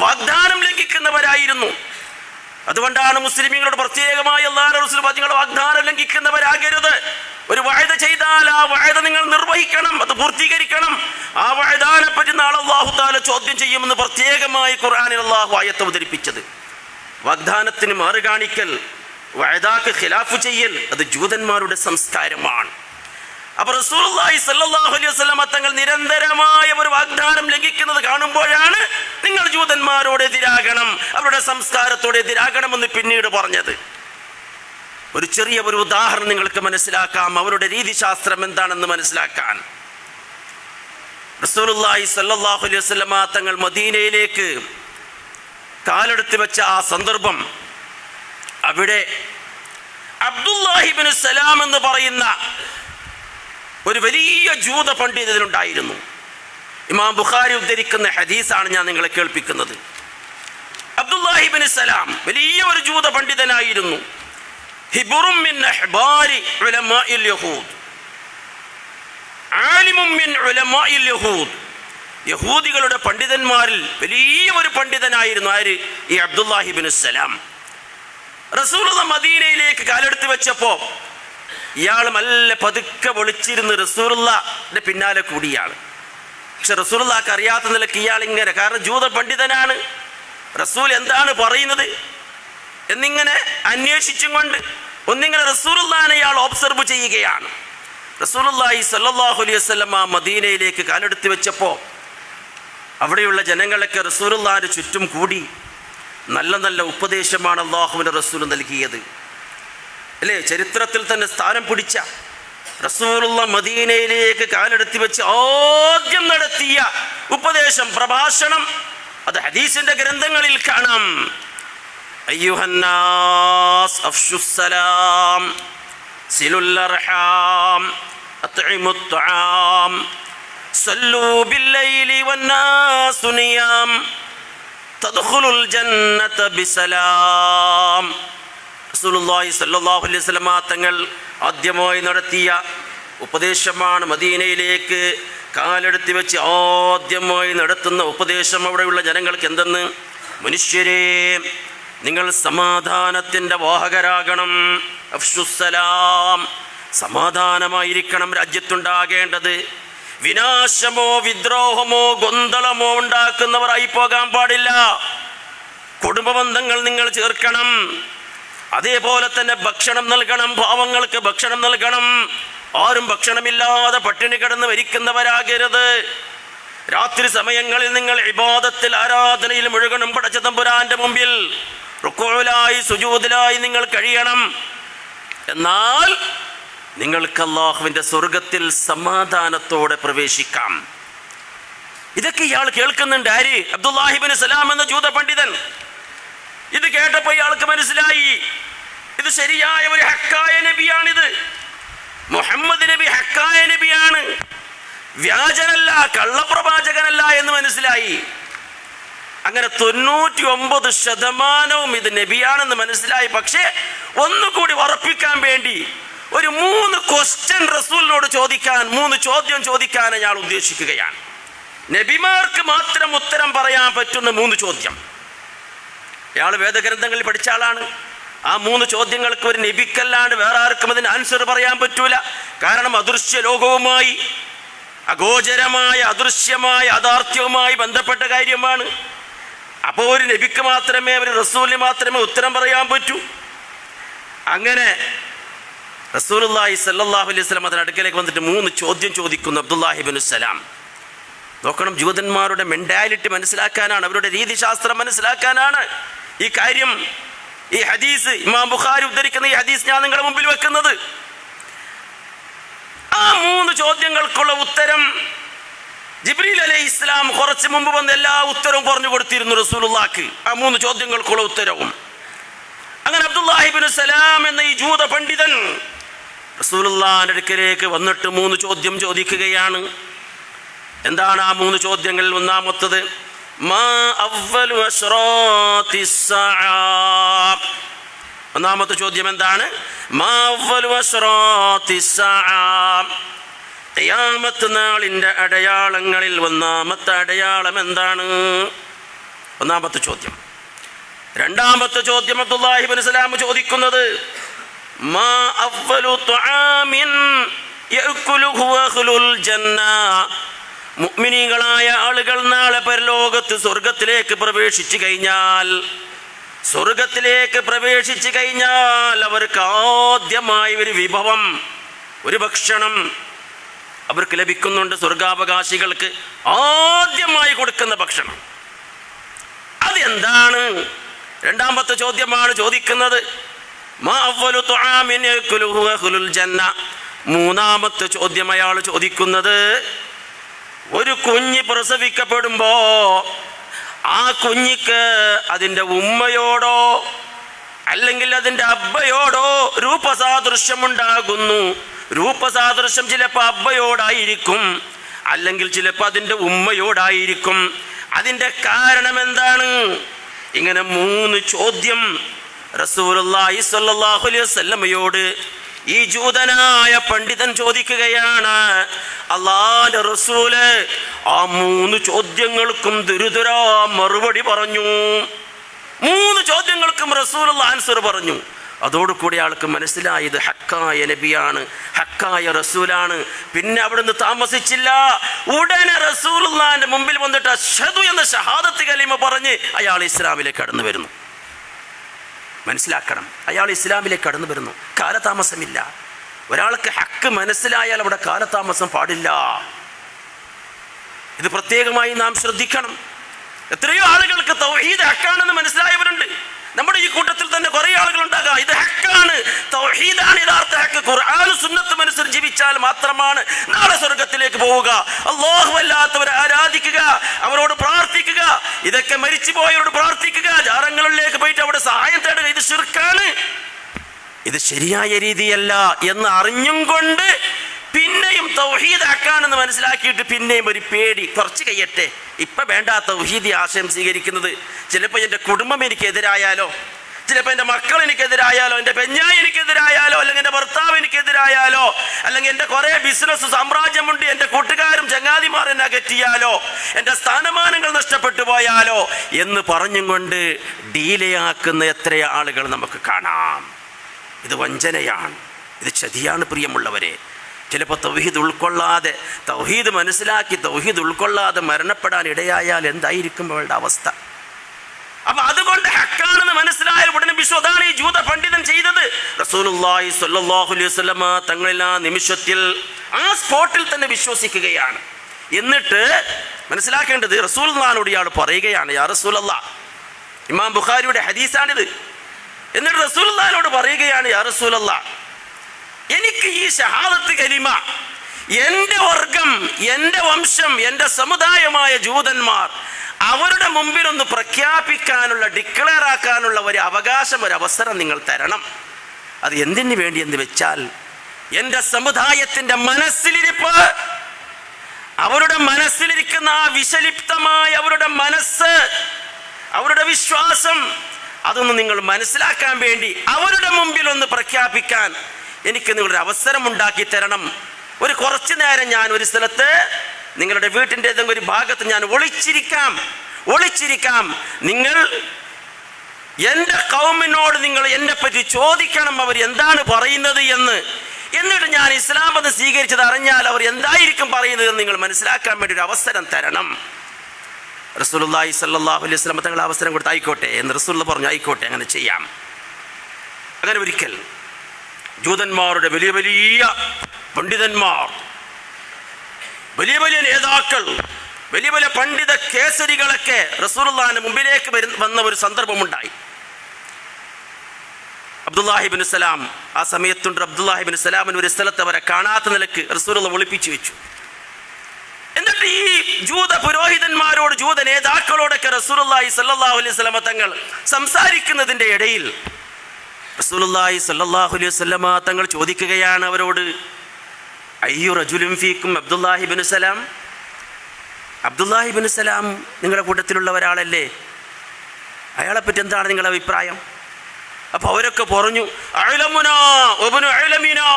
വാഗ്ദാനം ലംഘിക്കുന്നവരായിരുന്നു. അതുകൊണ്ടാണ് മുസ്ലിമീങ്ങളോട് പ്രത്യേകമായി അല്ലാഹുവിന്റെ റസൂൽ നിങ്ങൾ വാഗ്ദാനം ലംഘിക്കുന്നവരാകരുത്. ഒരു വഅദ ചെയ്താൽ ആ വഅദ നിങ്ങൾ നിർവഹിക്കണം, അത് പൂർത്തീകരിക്കണം. ആ വഅദാനെ പറ്റി നാളെ അല്ലാഹു തആല ചോദ്യം ചെയ്യുമെന്ന് പ്രത്യേകമായി ഖുർആനിൽ അല്ലാഹു ആയത്ത് അവതരിപ്പിച്ചത്. വാഗ്ദാനത്തിന് മാറുകാണിക്കൽ, വഅദാക്ക് ഖിലാഫ് ചെയ്യൽ, അത് ജൂതന്മാരുടെ സംസ്കാരമാണ്. അപ്പൊ റസൂലുള്ളാഹി സ്വല്ലല്ലാഹു അലൈഹി വസല്ലം തങ്ങൾ നിരന്തരമായ ഒരു വാഗ്ദാനം ലംഘിക്കുന്നത് കാണുമ്പോഴാണ് നിങ്ങൾ ജൂതന്മാരോട് എതിരാകണം, അവരുടെ സംസ്കാരത്തോട് എതിരാകണമെന്ന് പിന്നീട് പറഞ്ഞത്. ഒരു ചെറിയ ഒരു ഉദാഹരണം നിങ്ങൾക്ക് മനസ്സിലാക്കാം, അവരുടെ രീതിശാസ്ത്രം എന്താണെന്ന് മനസ്സിലാക്കാൻ. റസൂലുള്ളാഹി സ്വല്ലല്ലാഹു അലൈഹി വസല്ലം തങ്ങൾ മദീനയിലേക്ക് കാലെടുത്ത് വെച്ച ആ സന്ദർഭം, അവിടെ അബ്ദുല്ലാഹി ഇബ്നു സലാം എന്ന് പറയുന്ന ഒരു വലിയ ജൂത പണ്ഡിതനുണ്ടായിരുന്നു. ഇമാം ബുഖാരി ഉദ്ധരിക്കുന്ന ഹദീസാണ് ഞാൻ നിങ്ങളെ കേൾപ്പിക്കുന്നത്. അബ്ദുല്ലാഹി ഇബ്നു സലാം വലിയ ഒരു ജൂത പണ്ഡിതനായിരുന്നു. ഹിബ്റും മിൻ അഹ്ബാരി ഉലമാഇൽ യഹൂദ്, ആലിമും മിൻ ഉലമാഇൽ യഹൂദ്, യഹൂദികളുടെ പണ്ഡിതന്മാരിൽ വലിയ ഒരു പണ്ഡിതനായിരുന്നു. ആര്? ഈ അബ്ദുല്ലാഹി ഇബ്നു സലാം. റസൂലുള്ളാഹി മദീനയിലേക്ക് കാലെടുത്ത് വെച്ചപ്പോ ഇയാൾ നല്ല പതുക്കെ ഒളിച്ചിരുന്ന് റസൂലുള്ളാഹിന്റെ പിന്നാലെ കൂടിയാണ്. പക്ഷെ റസൂലുള്ളാഹിക്ക് അറിയാത്ത നിലക്ക് ഇയാൾ ഇങ്ങനെ, കാരണം ജൂത പണ്ഡിതനാണ്, റസൂൽ എന്താണ് പറയുന്നത് എന്നിങ്ങനെ അന്വേഷിച്ചും കൊണ്ട് ഒന്നിങ്ങനെ റസൂലുള്ളാഹിനെ ഇയാൾ ഒബ്സർവ് ചെയ്യുകയാണ്. റസൂലുള്ളാഹി സ്വല്ലല്ലാഹു അലൈഹി വസല്ലം മദീനയിലേക്ക് കാലെടുത്ത് വെച്ചപ്പോൾ അവിടെയുള്ള ജനങ്ങളൊക്കെ റസൂലുള്ളാഹിന്റെ ചുറ്റും കൂടി. നല്ല നല്ല ഉപദേശമാണ് അല്ലാഹുവിൻ്റെ റസൂൽ നൽകിയത്, അല്ലേ? ചരിത്രത്തിൽ തന്നെ സ്ഥാനം പിടിച്ച റസൂലുള്ളാഹി മദീനയിലേക്ക് കാലെടുത്ത് വെച്ച് ആദ്യം നടത്തിയ ഉപദേശം, പ്രഭാഷണം, അത് ഹദീസിന്റെ ഗ്രന്ഥങ്ങളിൽ കാണാം. അയ്യുഹന്നാസ് അഫ്ശുസ്സലാം സിലുൽ അർഹാം അത്ഇമുത് തുആം സല്ലൂ ബില്ലൈലി വന്നാസു നിയാം തദ്ഖുലുൽ ജന്നത ബിസലാം. റസൂലുള്ളാഹി സ്വല്ലല്ലാഹു അലൈഹി വസല്ലം തങ്ങൾ ആദ്യമായി നടത്തിയ ഉപദേശമാണ്. മദീനയിലേക്ക് കാലെടുത്ത് വെച്ച് ആദ്യമായി നടത്തുന്ന ഉപദേശം അവിടെയുള്ള ജനങ്ങൾക്ക് എന്തെന്ന്? മനുഷ്യരെ, നിങ്ങൾ സമാധാനത്തിൻ്റെ വാഹകരാകണം. അഫ്ശുസ്സലാം, സമാധാനമായിരിക്കണം രാജ്യത്തുണ്ടാകേണ്ടത്. വിനാശമോ വിദ്രോഹമോ ഗൊന്തളമോ ഉണ്ടാക്കുന്നവരായി പോകാൻ പാടില്ല. കുടുംബബന്ധങ്ങൾ നിങ്ങൾ ചേർക്കണം. അതേപോലെ തന്നെ ഭക്ഷണം നൽകണം, പാവങ്ങൾക്ക് ഭക്ഷണം നൽകണം. ആരും ഭക്ഷണമില്ലാതെ പട്ടിണി കിടന്ന് മരിക്കുന്നവരാകരുത്. രാത്രി സമയങ്ങളിൽ നിങ്ങൾ ഇബാദത്തിൽ, ആരാധനയിൽ മുഴുകണം. പടച്ച തമ്പുരാന്റെ മുമ്പിൽ റുക്കൂലായി സുജൂദിലായി നിങ്ങൾ കഴിയണം. എന്നാൽ നിങ്ങൾക്ക് അല്ലാഹുവിൻ്റെ സ്വർഗത്തിൽ സമാധാനത്തോടെ പ്രവേശിക്കാം. ഇതൊക്കെ ഇയാൾ കേൾക്കുന്നുണ്ട്. ആര്? അബ്ദുല്ലാഹി ഇബ്നു സലാം എന്ന ജൂത പണ്ഡിതൻ. ഇത് കേട്ടപ്പോൾ ഇയാൾക്ക് മനസ്സിലായി, ഇത് ശരിയായ ഒരു ഹക്കായ നബിയാണിത്. മുഹമ്മദ് നബി ഹക്കായ നബിയാണ്, വ്യാജനല്ല, കള്ളപ്രവാചകനല്ല എന്ന് മനസ്സിലായി. അങ്ങനെ 99% ഇത് നബിയാണെന്ന് മനസ്സിലായി. പക്ഷേ ഒന്നുകൂടി ഉറപ്പിക്കാൻ വേണ്ടി ഒരു 3 ക്വസ്റ്റ്യൻ റസൂലിനോട് ചോദിക്കാൻ, 3 ചോദ്യം ചോദിക്കാൻ ഞാൻ ഉദ്ദേശിക്കുകയാണ്. നബിമാർക്ക് മാത്രം ഉത്തരം പറയാൻ പറ്റുന്ന 3 ചോദ്യം. ഇയാൾ വേദഗ്രന്ഥങ്ങളിൽ പഠിച്ച ആളാണ്. ആ 3 ചോദ്യങ്ങൾക്ക് ഒരു നബിക്കല്ലാണ്ട് വേറെ ആർക്കും അതിന് ആൻസർ പറയാൻ പറ്റൂല. കാരണം അദൃശ്യ ലോകവുമായി, അഗോചരമായ, അദൃശ്യമായ, യാഥാർത്ഥ്യവുമായി ബന്ധപ്പെട്ട കാര്യമാണ്. അപ്പോൾ ഒരു നബിക്ക് മാത്രമേ, ഒരു റസൂലിന് മാത്രമേ ഉത്തരം പറയാൻ പറ്റൂ. അങ്ങനെ റസൂലുള്ളാഹി സ്വല്ലല്ലാഹു അലൈഹി വസല്ലം അതിന് അടുക്കലേക്ക് വന്നിട്ട് 3 ചോദ്യം ചോദിക്കുന്നു അബ്ദുല്ലാഹി ഇബ്നു സലാം. നോക്കണം, ജൂതന്മാരുടെ മെന്റാലിറ്റി മനസ്സിലാക്കാനാണ്, അവരുടെ രീതിശാസ്ത്രം മനസ്സിലാക്കാനാണ് ഈ കാര്യം. ഈ ഹദീസ്, ഇമാം ബുഖാരി ഉദ്ധരിക്കുന്ന ഈ ഹദീസ് ഞാൻ നിങ്ങളുടെ മുമ്പിൽ വെക്കുന്നത്. ആ 3 ചോദ്യങ്ങൾക്കുള്ള ഉത്തരം ജിബ്രീൽ അലൈഹിസ്സലാം കുറച്ച് മുമ്പ് വന്ന് എല്ലാ ഉത്തരവും പറഞ്ഞു കൊടുത്തിരുന്നു റസൂലുള്ളാഹിക്ക്, ആ 3 ചോദ്യങ്ങൾക്കുള്ള ഉത്തരവും. അങ്ങനെ അബ്ദുല്ലാഹി ഇബ്നു സലാം എന്ന ഈ ജൂത പണ്ഡിതൻ റസൂലുള്ളാഹിന്റെ അടുക്കലേക്ക് വന്നിട്ട് 3 ചോദ്യം ചോദിക്കുകയാണ്. എന്താണ് ആ 3 ചോദ്യങ്ങളിൽ? ഒന്നാമത്തത്, മാ അവ്വലു അശ്റാത്തിസ് സഅ. ഒന്നാമത്തെ ചോദ്യം എന്താണ്? മാ അവ്വലു അശ്റാത്തിസ് സഅ. ഖിയാമത്ത് നാളിൻ്റെ അടയാളങ്ങളിൽ ഒന്നാമത്തെ അടയാളം എന്താണ്? ഒന്നാമത്തെ ചോദ്യം. രണ്ടാമത്തെ ചോദ്യം അബ്ദുല്ലാഹി ഇബ്നു സലാം ചോദിക്കുന്നത്, മാ അവ്വലു തുആമിൻ യഅകുലുഹു അഹ്ലുൽ ജന്ന. മുഅ്മിനീങ്ങളായ ആളുകൾ നാളെ പരലോകത്ത് സ്വർഗത്തിലേക്ക് പ്രവേശിച്ചു കഴിഞ്ഞാൽ അവർക്ക് ആദ്യമായി ഒരു വിഭവം, ഒരു ഭക്ഷണം, അവർക്ക് ലഭിക്കുന്നുണ്ട്. സ്വർഗാവകാശികൾക്ക് ആദ്യമായി കൊടുക്കുന്ന ഭക്ഷണം അതെന്താണ്? രണ്ടാമത്തെ ചോദ്യമാണ് ചോദിക്കുന്നത്. മൂന്നാമത്തെ ചോദ്യം അയാൾ ചോദിക്കുന്നത്, ഒരു കുഞ്ഞ് പ്രസവിക്കപ്പെടുമ്പോ ആ കുഞ്ഞിക്ക് അതിൻ്റെ ഉമ്മയോടോ അല്ലെങ്കിൽ അതിൻ്റെ അബ്ബയോടോ രൂപസാദൃശ്യമുണ്ടാകുന്നു. രൂപസാദൃശ്യം ചിലപ്പോൾ അബ്ബയോടായിരിക്കും, അല്ലെങ്കിൽ ചിലപ്പോൾ അതിൻ്റെ ഉമ്മയോടായിരിക്കും. അതിൻ്റെ കാരണം എന്താണ്? ഇങ്ങനെ 3 ചോദ്യം റസൂലുള്ളാഹി സ്വല്ലല്ലാഹു അലൈഹി വസല്ലമയോട് ഈ ജൂതനായ പണ്ഡിതൻ ചോദിക്കുകയാണ്. അല്ലാഹുവിന്റെ റസൂല് ആ 3 ചോദ്യങ്ങൾക്കും ദുരുതുരാ മറുപടി പറഞ്ഞു. 3 ചോദ്യങ്ങൾക്കും റസൂലുള്ള ആൻസർ പറഞ്ഞു. അതോടുകൂടി ആൾക്ക് മനസ്സിലായത് ഹക്കായ നബിയാണ്, ഹക്കായ റസൂലാണ്. പിന്നെ അവിടുന്ന് താമസിച്ചില്ല, ഉടനെ റസൂലുള്ളാഹിന്റെ മുമ്പിൽ വന്നിട്ട് അശ്ഹദു എന്ന ഷഹാദത്ത് കലിമ പറഞ്ഞ് അയാൾ ഇസ്ലാമിലേക്ക് കടന്നു വരുന്നു. മനസ്സിലാക്കണം, അയാൾ ഇസ്ലാമിലേക്ക് കടന്നു വരുന്നു. കാലതാമസമില്ല. ഒരാൾക്ക് ഹക്ക് മനസ്സിലായാൽ അവിടെ കാലതാമസം പാടില്ല. ഇത് പ്രത്യേകമായി നാം ശ്രദ്ധിക്കണം. എത്രയോ ആളുകൾക്ക് തൗഹീദ് ഹക്കാണെന്ന് മനസ്സിലായവരുണ്ട്. നമ്മുടെ ഈ കൂട്ടത്തിൽ തന്നെ കുറെ ആളുകൾ ഉണ്ടാകാം, ഇത് ഹക്കാണ്, തൗഹീദാണ് യഥാർത്ഥ ഹക്ക്, ഖുർആനും സുന്നത്തും അനുസരിച്ച് ജീവിച്ചാൽ മാത്രമാണ് നാളെ സ്വർഗത്തിലേക്ക് പോവുക, അല്ലാഹു അല്ലാത്തവരെ ആരാധിക്കുക, അവരോട് പ്രാർത്ഥിക്കുക, ഇതൊക്കെ മരിച്ചുപോയവരോട് പ്രാർത്ഥിക്കുക, ജാറങ്ങളിലേക്ക് പോയിട്ട് അവിടെ സഹായം തേടുക, ഇത് ശിർക്കാണ്, ഇത് ശരിയായ രീതിയല്ല എന്ന് അറിഞ്ഞും കൊണ്ട് പിന്നെയും തൗഹീദ് ഹക്കാണെന്ന് മനസ്സിലാക്കിയിട്ട് പിന്നെയും ഒരു പേടി, കുറച്ച് കഴിയട്ടെ, ഇപ്പം വേണ്ട തൗഹീദി ആശയം സ്വീകരിക്കുന്നത്. ചിലപ്പോൾ എൻ്റെ കുടുംബം എനിക്കെതിരായാലോ, ചിലപ്പോൾ എൻ്റെ മക്കൾ എനിക്കെതിരായാലോ, എൻ്റെ പെഞ്ഞായി എനിക്കെതിരായാലോ, അല്ലെങ്കിൽ എൻ്റെ ഭർത്താവ് എനിക്കെതിരായാലോ, അല്ലെങ്കിൽ എൻ്റെ കുറേ ബിസിനസ് സാമ്രാജ്യമുണ്ട്, എൻ്റെ കൂട്ടുകാരും ചങ്ങാതിമാർ എന്നെ അകറ്റിയാലോ, എൻ്റെ സ്ഥാനമാനങ്ങൾ നഷ്ടപ്പെട്ടു പോയാലോ എന്ന് പറഞ്ഞും കൊണ്ട് ഡീലയാക്കുന്ന എത്ര ആളുകൾ നമുക്ക് കാണാം. ഇത് വഞ്ചനയാണ്, ഇത് ചതിയാണ് പ്രിയമുള്ളവരെ. ചിലപ്പോൾ തൗഹീദ് ഉൾക്കൊള്ളാതെ, തൗഹീദ് മനസ്സിലാക്കി തൗഹീദ് ഉൾക്കൊള്ളാതെ മരണപ്പെടാൻ ഇടയായാൽ എന്തായിരിക്കും അവളുടെ അവസ്ഥ? അപ്പൊ അതുകൊണ്ട് ഹക്കാണെന്ന് മനസ്സിലായ ഉടനെ വിശ്വതാണ് ഈ ജൂത പണ്ഡിതൻ ചെയ്തത്. റസൂലുള്ളാഹി സ്വല്ലല്ലാഹു അലൈഹി വസല്ലമ തങ്ങളെല്ലാ നിമിഷത്തിൽ ആ സ്പോട്ടിൽ തന്നെ വിശ്വസിക്കുകയാണ്. എന്നിട്ട് മനസ്സിലാക്കേണ്ടത്, റസൂലുള്ളാഹിനോട് ഇയാൾ പറയുകയാണ്, യാ റസൂലല്ലാഹ്, ഇമാം ബുഖാരിയുടെ ഹദീസാണിത്. എന്നിട്ട് റസൂലുള്ളാഹിനോട് പറയുകയാണ്, യാ റസൂലല്ലാഹ്, എനിക്ക് ഈ ഷഹാദത്ത് കലിമ എൻ്റെ വർഗം, എൻ്റെ വംശം, എൻ്റെ സമുദായമായ ജൂതന്മാർ അവരുടെ മുമ്പിലൊന്ന് പ്രഖ്യാപിക്കാനുള്ള, ഡിക്ലെയർ ആക്കാനുള്ള ഒരു അവകാശം, ഒരു അവസരം നിങ്ങൾ തരണം. അത് എന്തിനു വേണ്ടി എന്ന് വെച്ചാൽ, എൻ്റെ സമുദായത്തിൻ്റെ മനസ്സിലിരിപ്പ്, അവരുടെ മനസ്സിലിരിക്കുന്ന ആ വിഷലിപ്തമായ അവരുടെ മനസ്സ്, അവരുടെ വിശ്വാസം, അതൊന്ന് നിങ്ങൾ മനസ്സിലാക്കാൻ വേണ്ടി അവരുടെ മുമ്പിൽ ഒന്ന് പ്രഖ്യാപിക്കാൻ എനിക്ക് നിങ്ങളുടെ അവസരം ഉണ്ടാക്കി തരണം. ഒരു കുറച്ചു നേരം ഞാൻ ഒരു സ്ഥലത്ത്, നിങ്ങളുടെ വീട്ടിൻ്റെ ഏതെങ്കിലും ഒരു ഭാഗത്ത് ഞാൻ ഒളിച്ചിരിക്കാം. നിങ്ങൾ എൻ്റെ കൗമിനോട് നിങ്ങൾ എന്നെ പറ്റി ചോദിക്കണം, അവർ എന്താണ് പറയുന്നത് എന്ന്. എന്നിട്ട് ഞാൻ ഇസ്ലാം മതം സ്വീകരിച്ചത് അറിഞ്ഞാൽ അവർ എന്തായിരിക്കും പറയുന്നത് എന്ന് നിങ്ങൾ മനസ്സിലാക്കാൻ വേണ്ടി ഒരു അവസരം തരണം. റസൂലുള്ളാഹി സ്വല്ലല്ലാഹു അലൈഹി വസല്ലം തങ്ങൾ അവസരം കൊടുത്ത് ആയിക്കോട്ടെ എന്ന് റസൂലുള്ളാഹി പറഞ്ഞു, ആയിക്കോട്ടെ, അങ്ങനെ ചെയ്യാം. അങ്ങനെ ഒരിക്കൽ ജൂതന്മാരുടെ വലിയ വലിയ പണ്ഡിതന്മാർ, വലിയ വലിയ നേതാക്കൾ, വലിയ വലിയ പണ്ഡിത കേസരികളൊക്കെ റസൂലുള്ളാഹിന്റെ മുമ്പിലേക്ക് വന്ന ഒരു സന്ദർഭമുണ്ടായി. അബ്ദുല്ലാഹിബ്നു സലാം ആ സമയത്തുണ്ട്. അബ്ദുല്ലാഹിബ്നു സലാമിന് ഒരു സ്ഥലത്ത് അവരെ കാണാത്ത നിലക്ക് റസൂലുള്ളാഹി ഒളിപ്പിച്ചു വെച്ചു. എന്നിട്ട് ഈ ജൂത പുരോഹിതന്മാരോട്, ജൂത നേതാക്കളോടൊക്കെ റസൂലുള്ളാഹി സ്വല്ലല്ലാഹു അലൈഹി വസല്ലം തങ്ങൾ സംസാരിക്കുന്നതിൻ്റെ ഇടയിൽ റസൂലുള്ളാഹി സ്വല്ലല്ലാഹു അലൈഹി വസല്ലം തങ്ങൾ ചോദിക്കുകയാണ് അവരോട്, അയ്യു റജുലിൻ ഫീക്കും അബ്ദുല്ലാഹിബ്നു സലാം, അബ്ദുല്ലാഹിബ്നു സലാം നിങ്ങളുടെ കൂട്ടത്തിലുള്ള ഒരാളല്ലേ, അയാളെപ്പറ്റി എന്താണ് നിങ്ങളുടെ അഭിപ്രായം? അപ്പോൾ അവരൊക്കെ പറഞ്ഞു, അഅലമുനാ വബ്നു അഅലമിനാ,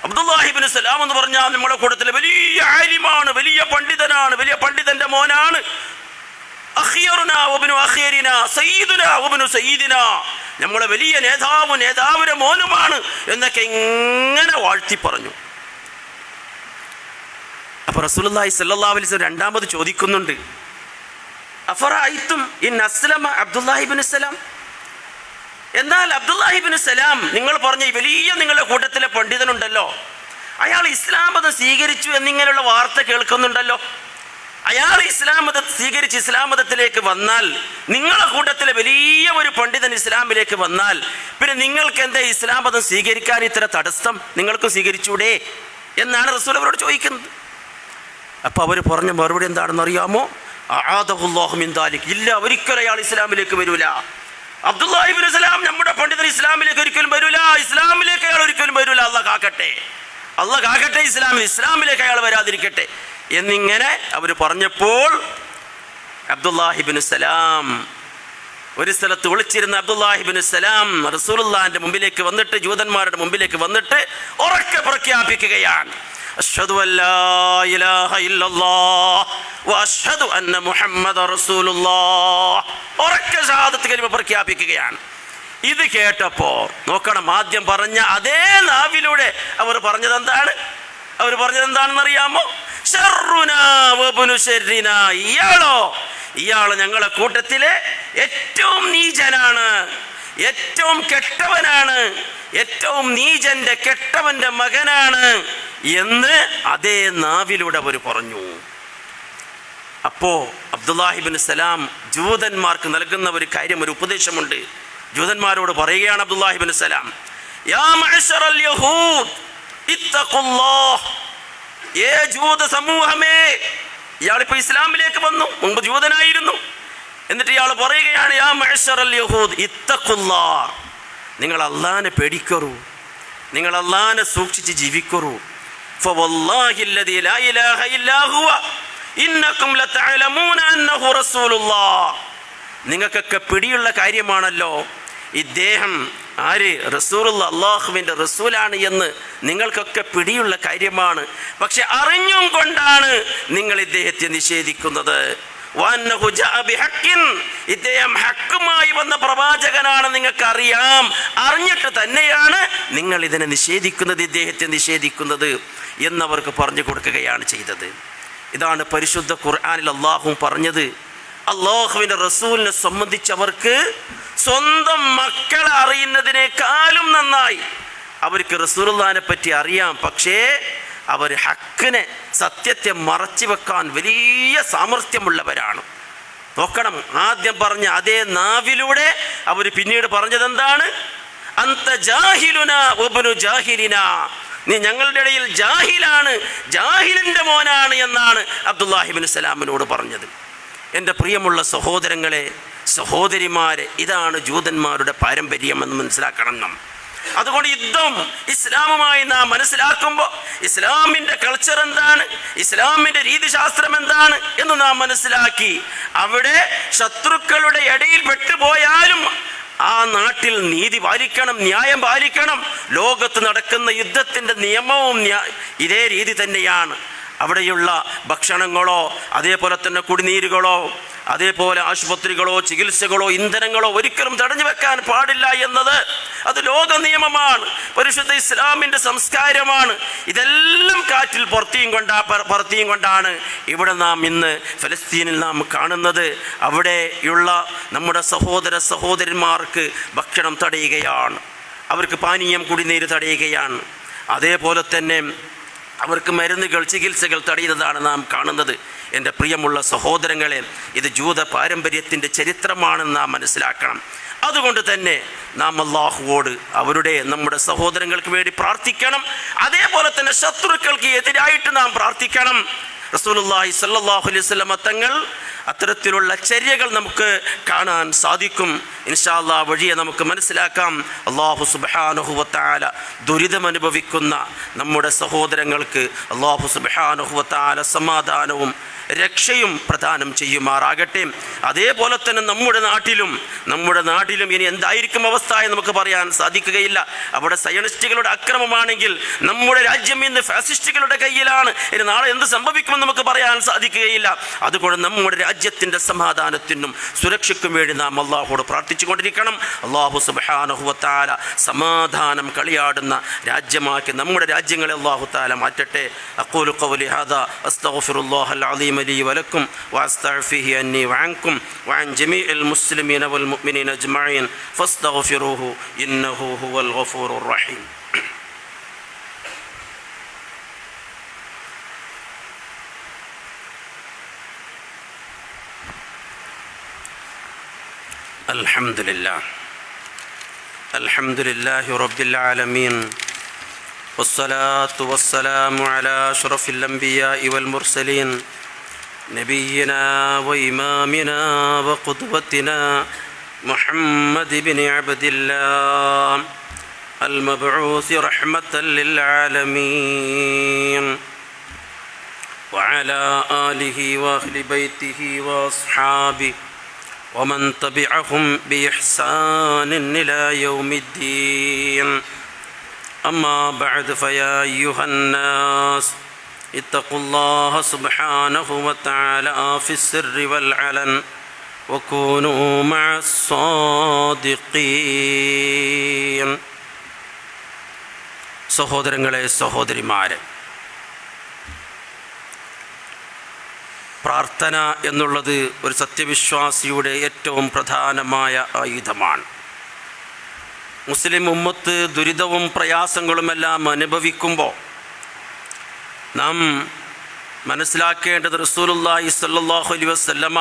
അബ്ദുല്ലാഹിബ്നു സലാം എന്ന് പറഞ്ഞാൽ നമ്മുടെ കൂട്ടത്തിലെ വലിയ ആലിമാണ്, വലിയ പണ്ഡിതനാണ്, വലിയ പണ്ഡിതന്റെ മോനാണ്. അഖിയറുനാ വബ്നു അഖിയരിനാ സയ്യിദുനാ വബ്നു സയ്യിദിനാ, നമ്മളെ വലിയ നേതാവിന്റെ മോനുമാണ് എന്നൊക്കെ ഇങ്ങനെ വാഴ്ത്തി പറഞ്ഞു. അപ്പോൾ റസൂലുള്ളാഹി സ്വല്ലല്ലാഹു അലൈഹി വസല്ലം രണ്ടാമത് ചോദിക്കുന്നുണ്ട്, അഫറഅയ്തും ഇൻ അസ്ലമ അബ്ദുല്ലാഹിബ്നു സലാം, എന്നാൽ അബ്ദുല്ലാഹിബ്നു സലാം നിങ്ങൾ പറഞ്ഞ ഈ വലിയ നിങ്ങളുടെ കൂട്ടത്തിലെ പണ്ഡിതനുണ്ടല്ലോ, അയാൾ ഇസ്ലാം മതം സ്വീകരിച്ചു എന്നിങ്ങനെയുള്ള വാർത്ത കേൾക്കുന്നുണ്ടല്ലോ. അയാൾ ഇസ്ലാം മതം സ്വീകരിച്ച് ഇസ്ലാം മതത്തിലേക്ക് വന്നാൽ, നിങ്ങളെ കൂട്ടത്തിലെ വലിയ ഒരു പണ്ഡിതൻ ഇസ്ലാമിലേക്ക് വന്നാൽ, പിന്നെ നിങ്ങൾക്ക് എന്താ ഇസ്ലാം മതം സ്വീകരിക്കാൻ ഇത്ര തടസ്സം? നിങ്ങൾക്ക് സ്വീകരിച്ചൂടെ എന്നാണ് റസൂൽ അവരോട് ചോദിക്കുന്നത്. അപ്പോൾ അവർ പറഞ്ഞ മറുപടി എന്താണെന്ന് അറിയാമോ? അആദഹുല്ലാഹു മിൻ ദാലിക്, ഇല്ല, ഒരിക്കലും അയാൾ ഇസ്ലാമിലേക്ക് വരൂല. അബ്ദുല്ലാഹി ഇബ്നു സലാം നമ്മുടെ പണ്ഡിതൻ ഇസ്ലാമിലേക്ക് ഒരിക്കലും വരൂല, ഇസ്ലാമിലേക്ക് അയാൾ ഒരിക്കലും വരൂല, അള്ളാഹ് കാക്കട്ടെ, അള്ളാഹ് കാക്കട്ടെ, ഇസ്ലാമിലേക്ക് അയാൾ വരാതിരിക്കട്ടെ എന്നിങ്ങനെ അവർ പറഞ്ഞപ്പോൾ അബ്ദുല്ലാഹി ഇബ്നു സലാം, ഒരു സ്ഥലത്ത് ഒളിച്ചിരുന്ന അബ്ദുല്ലാഹി ഇബ്നു സലാം റസൂലുള്ളാഹിന്റെ മുമ്പിലേക്ക് വന്നിട്ട്, ജൂതന്മാരുടെ മുമ്പിലേക്ക് വന്നിട്ട് ഉറക്കെ പ്രഖ്യാപിക്കുകയാണ്, അശ്ഹദു അല്ലാ ഇലാഹ ഇല്ലല്ലാഹ് വഅശ്ഹദു അന്ന മുഹമ്മദ റസൂലുള്ളാഹ്. ഉറക്കെ ഷഹാദത്ത് കലിമ പ്രഖ്യാപിക്കുകയാണ്. ഇത് കേട്ടപ്പോ നോക്കണം, ആദ്യം പറഞ്ഞ അതേ നാവിലൂടെ അവർ പറഞ്ഞത് എന്താണ്? അവർ പറഞ്ഞത് എന്താണെന്നറിയാമോ? ശർറുനാ വബ്നു ശർരിനാ, ഇയാള് ഞങ്ങളെ കൂട്ടത്തിലെ ഏറ്റവും നീചനാണ്, ഏറ്റവും കെട്ടവനാണ്, ഏറ്റവും നീചന്റെ കെട്ടവന്റെ മകനാണ് എന്ന് അതേ നാവിലൂടെ അവർ പറഞ്ഞു. അപ്പോ അബ്ദുല്ലാഹി ഇബ്നു സലാം ജൂതന്മാർക്ക് നൽകുന്ന ഒരു കാര്യം, ഒരു ഉപദേശമുണ്ട്. ജൂതന്മാരോട് പറയുകയാണ് അബ്ദുല്ലാഹി ഇബ്നു സലാം, യാ മഅ്ശറൽ യഹൂദ് ഇത്തഖുല്ലാഹ്, ഏ ജൂത സമൂഹമേ, ഇയാളിപ്പോ ഇസ്ലാമിലേക്ക് വന്നു, മുമ്പ് ജൂതനായിരുന്നു. എന്നിട്ട് ഇയാൾ പറയുകയാണ്, യാ മഅ്ശറൽ യഹൂദ് ഇത്തഖുല്ലാഹ്, നിങ്ങൾ അല്ലാഹനെ പേടിക്കറൂ, നിങ്ങൾ അല്ലാഹനെ സൂക്ഷിച്ച് ജീവിക്കറൂ. ഫവല്ലാഹി അല്ലദീ ലാ ഇലാഹ ഇല്ലാ ഹുവ ഇന്നകും ലതഅലമൂന അന്നഹു റസൂലുള്ളാഹ്, നിങ്ങൾക്കൊക്കെ പിടിയുള്ള കാര്യമാണല്ലോ ഇദ്ദേഹം ആര്? റസൂലുള്ള, അല്ലാഹുവിൻ്റെ റസൂലാണ് എന്ന് നിങ്ങൾക്കൊക്കെ പിടിയുള്ള കാര്യമാണ്. പക്ഷെ അറിഞ്ഞും കൊണ്ടാണ് നിങ്ങൾ ഇദ്ദേഹത്തെ നിഷേധിക്കുന്നത്. ഇദ്ദേഹം ഹക്കുമായി വന്ന പ്രവാചകനാണ്, നിങ്ങൾക്കറിയാം, അറിഞ്ഞിട്ട് തന്നെയാണ് നിങ്ങൾ ഇതിനെ നിഷേധിക്കുന്നത്, ഇദ്ദേഹത്തെ നിഷേധിക്കുന്നത് എന്നവർക്ക് പറഞ്ഞു കൊടുക്കുകയാണ് ചെയ്തത്. ഇതാണ് പരിശുദ്ധ ഖുർആനിൽ അള്ളാഹു പറഞ്ഞത്. അള്ളാഹുവിൻ്റെ റസൂലിനെ സംബന്ധിച്ചവർക്ക് സ്വന്തം മക്കളെ അറിയുന്നതിനേക്കാളും നന്നായി അവർക്ക് റസൂലുള്ളാഹിനെ പറ്റി അറിയാം. പക്ഷേ അവർ ഹക്കിനെ, സത്യത്തെ മറച്ചു വെക്കാൻ വലിയ സാമർഥ്യമുള്ളവരാണ്. നോക്കണം, ആദ്യം പറഞ്ഞ അതേ നാവിലൂടെ അവർ പിന്നീട് പറഞ്ഞത് എന്താണ്? അന്ത ജാഹിലുനാ വബ്നു ജാഹിലിനാ, നീ ഞങ്ങളുടെ ഇടയിൽ ജാഹിലാണ്, ജാഹിലിൻ്റെ മോനാണ് എന്നാണ് അബ്ദുല്ലാഹി ഇബ്നു സലാമിനോട് പറഞ്ഞത്. എൻ്റെ പ്രിയമുള്ള സഹോദരങ്ങളെ, സഹോദരിമാരെ, ഇതാണ് ജൂതന്മാരുടെ പാരമ്പര്യം എന്ന് മനസ്സിലാക്കണം നാം. അതുകൊണ്ട് യുദ്ധം ഇസ്ലാമുമായി നാം മനസ്സിലാക്കുമ്പോൾ ഇസ്ലാമിൻ്റെ കൾച്ചർ എന്താണ്, ഇസ്ലാമിൻ്റെ രീതിശാസ്ത്രം എന്താണ് എന്ന് നാം മനസ്സിലാക്കി അവിടെ ശത്രുക്കളുടെ ഇടയിൽ പെട്ടുപോയാലും ആ നാട്ടിൽ നീതി പാലിക്കണം, ന്യായം പാലിക്കണം. ലോകത്ത് നടക്കുന്ന യുദ്ധത്തിൻ്റെ നിയമവും ഇതേ രീതി തന്നെയാണ്. അവിടെയുള്ള ഭക്ഷണങ്ങളോ അതേപോലെ തന്നെ കുടിനീരുകളോ അതേപോലെ ആശുപത്രികളോ ചികിത്സകളോ ഇന്ധനങ്ങളോ ഒരിക്കലും തടഞ്ഞു വെക്കാൻ പാടില്ല എന്നത് അത് ലോക നിയമമാണ്, പരിശുദ്ധ ഇസ്ലാമിൻ്റെ സംസ്കാരമാണ്. ഇതെല്ലാം കാറ്റിൽ പറത്തിയും കൊണ്ടാണ് ഇവിടെ നാം ഇന്ന് ഫലസ്തീനിൽ നാം കാണുന്നത്. അവിടെയുള്ള നമ്മുടെ സഹോദരന്മാർക്ക് ഭക്ഷണം തടയുകയാണ്, അവർക്ക് പാനീയം കുടിനീര് തടയുകയാണ്, അതേപോലെ തന്നെ അവർക്ക് മരുന്നുകൾ ചികിത്സകൾ തടയുന്നതാണ് നാം കാണുന്നത്. എൻ്റെ പ്രിയമുള്ള സഹോദരങ്ങളെ, ഇത് ജൂത പാരമ്പര്യത്തിൻ്റെ ചരിത്രമാണെന്ന് നാം മനസ്സിലാക്കണം. അതുകൊണ്ട് തന്നെ നാം അല്ലാഹുവോട് നമ്മുടെ സഹോദരങ്ങൾക്ക് വേണ്ടി പ്രാർത്ഥിക്കണം. അതേപോലെ തന്നെ ശത്രുക്കൾക്ക് എതിരായിട്ട് നാം പ്രാർത്ഥിക്കണം. റസൂലുള്ളാഹി സ്വല്ലല്ലാഹു അലൈഹി വസല്ലം തങ്ങൾ അത്തരത്തിലുള്ള ചര്യകൾ നമുക്ക് കാണാൻ സാധിക്കും. ഇൻഷാ അല്ലാഹ് വഴിയെ നമുക്ക് മനസ്സിലാക്കാം. അല്ലാഹു സുബ്ഹാനഹു വ തആല ദുരിതമനുഭവിക്കുന്ന നമ്മുടെ സഹോദരങ്ങൾക്ക് അല്ലാഹു സുബ്ഹാനഹു വ തആല സമാധാനവും രക്ഷയും പ്രദാനം ചെയ്യുമാറാകട്ടെ. അതേപോലെ തന്നെ നമ്മുടെ നാട്ടിലും ഇനി എന്തായിരിക്കും അവസ്ഥ എന്ന് നമുക്ക് പറയാൻ സാധിക്കുകയില്ല. അവിടെ സയനിസ്റ്റുകളുടെ അക്രമമാണെങ്കിൽ നമ്മുടെ രാജ്യം ഇന്ന് ഫാസിസ്റ്റുകളുടെ കയ്യിലാണ്. ഇനി നാളെ എന്ത് സംഭവിക്കുമെന്ന് നമുക്ക് പറയാൻ സാധിക്കുകയില്ല. അതുകൊണ്ട് നമ്മുടെ രാജ്യത്തിൻ്റെ സമാധാനത്തിനും സുരക്ഷയ്ക്കും വേണ്ടി നാം അല്ലാഹുവോട് പ്രാർത്ഥിച്ചുകൊണ്ടിരിക്കണം. അല്ലാഹു സുബ്ഹാനഹു വ തആല സമാധാനം കളിയാടുന്ന രാജ്യമാക്കി നമ്മുടെ രാജ്യങ്ങളെ അല്ലാഹു തആല മാറ്റട്ടെ. അഖൂലു ഖൗലി ഹാദാ അസ്തഗ്ഫിറുല്ലാഹൽ അലീം لي ولكم واستغفره عني وعنكم وعن جميع المسلمين والمؤمنين اجمعين فاستغفروه انه هو الغفور الرحيم. അൽഹംദുലില്ലാഹ് അൽഹംദുലില്ലാഹി റബ്ബിൽ ആലമീൻ വസ്സലാത്തു വസ്സലാമു അലാ അഷ്റഫിൽ അംബിയാഇ വൽ മുർസലീൻ നബിയ്യിനാ വഇമാമിനാ വഖുദ്വത്തിനാ മുഹമ്മദ് ഇബ്നു അബ്ദില്ലാഹ് المبعوث رحمة للعالمين وعلى آله وأهل بيته وأصحابه ومن تبعهم بإحسان إلى يوم الدين أما بعد فيا أيها الناس اتقوا الله سبحانه وتعالى في السر والعلن وكونوا مع الصادقين. സഹോദരങ്ങളെ, സഹോദരിമാരെ, പ്രാർത്ഥന എന്നുള്ളത് ഒരു സത്യവിശ്വാസിയുടെ ഏറ്റവും പ്രധാനമായ ആയുധമാണ്. മുസ്ലിം ഉമ്മത്ത് ദുരിതവും പ്രയാസങ്ങളുമെല്ലാം അനുഭവിക്കുമ്പോൾ നാം മനസ്സിലാക്കേണ്ടത് റസൂലുള്ളാഹി സ്വല്ലല്ലാഹു അലൈഹി വസല്ലമ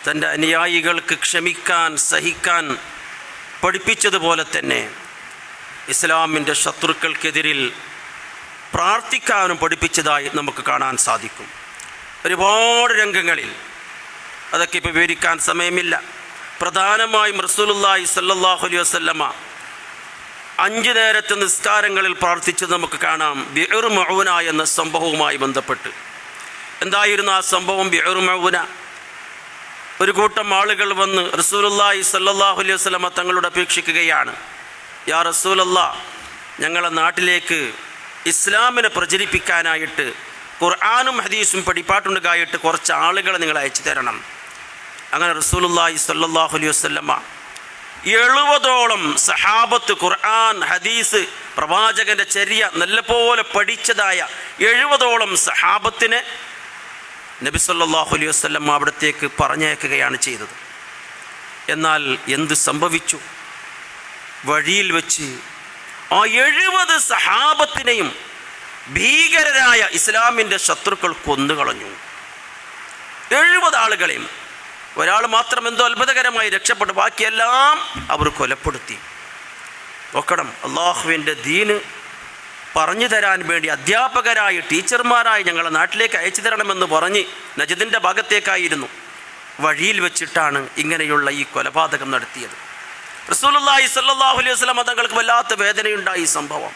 തൻ്റെ അനുയായികൾക്ക് ക്ഷമിക്കാൻ, സഹിക്കാൻ പഠിപ്പിച്ചതുപോലെ തന്നെ ഇസ്ലാമിൻ്റെ ശത്രുക്കൾക്കെതിരിൽ പ്രാർത്ഥിക്കാനും പഠിപ്പിച്ചതായി നമുക്ക് കാണാൻ സാധിക്കും. ഒരുപാട് രംഗങ്ങളിൽ, അതൊക്കെ ഇപ്പോൾ വിവരിക്കാൻ സമയമില്ല. പ്രധാനമായും റസൂലുള്ളാഹി സ്വല്ലല്ലാഹു അലൈഹി വസല്ലമ 5 നേരത്തെ നിസ്കാരങ്ങളിൽ പ്രാർത്ഥിച്ചത് നമുക്ക് കാണാം. ബിഅർ മഊന എന്ന സംഭവവുമായി ബന്ധപ്പെട്ട്. എന്തായിരുന്നു ആ സംഭവം? ബിഅർ മഊന, ഒരു കൂട്ടം ആളുകൾ വന്ന് റസൂലുള്ളാഹി സ്വല്ലല്ലാഹു അലൈഹി വസല്ലമ തങ്ങളോട് അപേക്ഷിക്കുകയാണ്, യാ റസൂലല്ലാഹ്, ഞങ്ങളെ നാട്ടിലേക്ക് ഇസ്ലാമിനെ പ്രചരിപ്പിക്കാനായിട്ട് ഖുർആനും ഹദീസും പഠിപ്പാട്ടുണ്ടായിട്ട് കുറച്ച് ആളുകളെ നിങ്ങൾ അയച്ചു തരണം. അങ്ങനെ റസൂലുള്ളാഹി സ്വല്ലല്ലാഹു അലൈഹി വസല്ലമ 70ഓളം സഹാബത്ത് ഖുർആൻ, ഹദീസ്, പ്രവാചകൻ്റെ ചര്യ നല്ലപോലെ പഠിച്ചതായ 70ഓളം സഹാബത്തിനെ നബി സല്ലല്ലാഹു അലൈഹി വസല്ലമ അവിടത്തേക്ക് പറഞ്ഞയക്കുകയാണ് ചെയ്തത്. എന്നാൽ എന്ത് സംഭവിച്ചു? വഴിയിൽ വെച്ച് ആ 70 സഹാബത്തിനെയും ഭീകരരായ ഇസ്ലാമിൻ്റെ ശത്രുക്കൾ കൊന്നുകളഞ്ഞു. 70 ആളുകളെയും. ഒരാൾ മാത്രം എന്തോ അത്ഭുതകരമായി രക്ഷപ്പെട്ടു, ബാക്കിയെല്ലാം അവർ കൊലപ്പെടുത്തി. നോക്കണം, അള്ളാഹുവിൻ്റെ ദീന് പറഞ്ഞു തരാൻ വേണ്ടി അധ്യാപകരായി, ടീച്ചർമാരായി ഞങ്ങളെ നാട്ടിലേക്ക് അയച്ചു തരണമെന്ന് പറഞ്ഞ് നജദിൻ്റെ ഭാഗത്തേക്കായിരുന്നു. വഴിയിൽ വെച്ചിട്ടാണ് ഇങ്ങനെയുള്ള ഈ കൊലപാതകം നടത്തിയത്. റസൂലുള്ളാഹി സ്വല്ലല്ലാഹു അലൈഹി വസല്ലമ തങ്ങൾക്ക് വല്ലാത്ത വേദനയുണ്ടായി ഈ സംഭവം.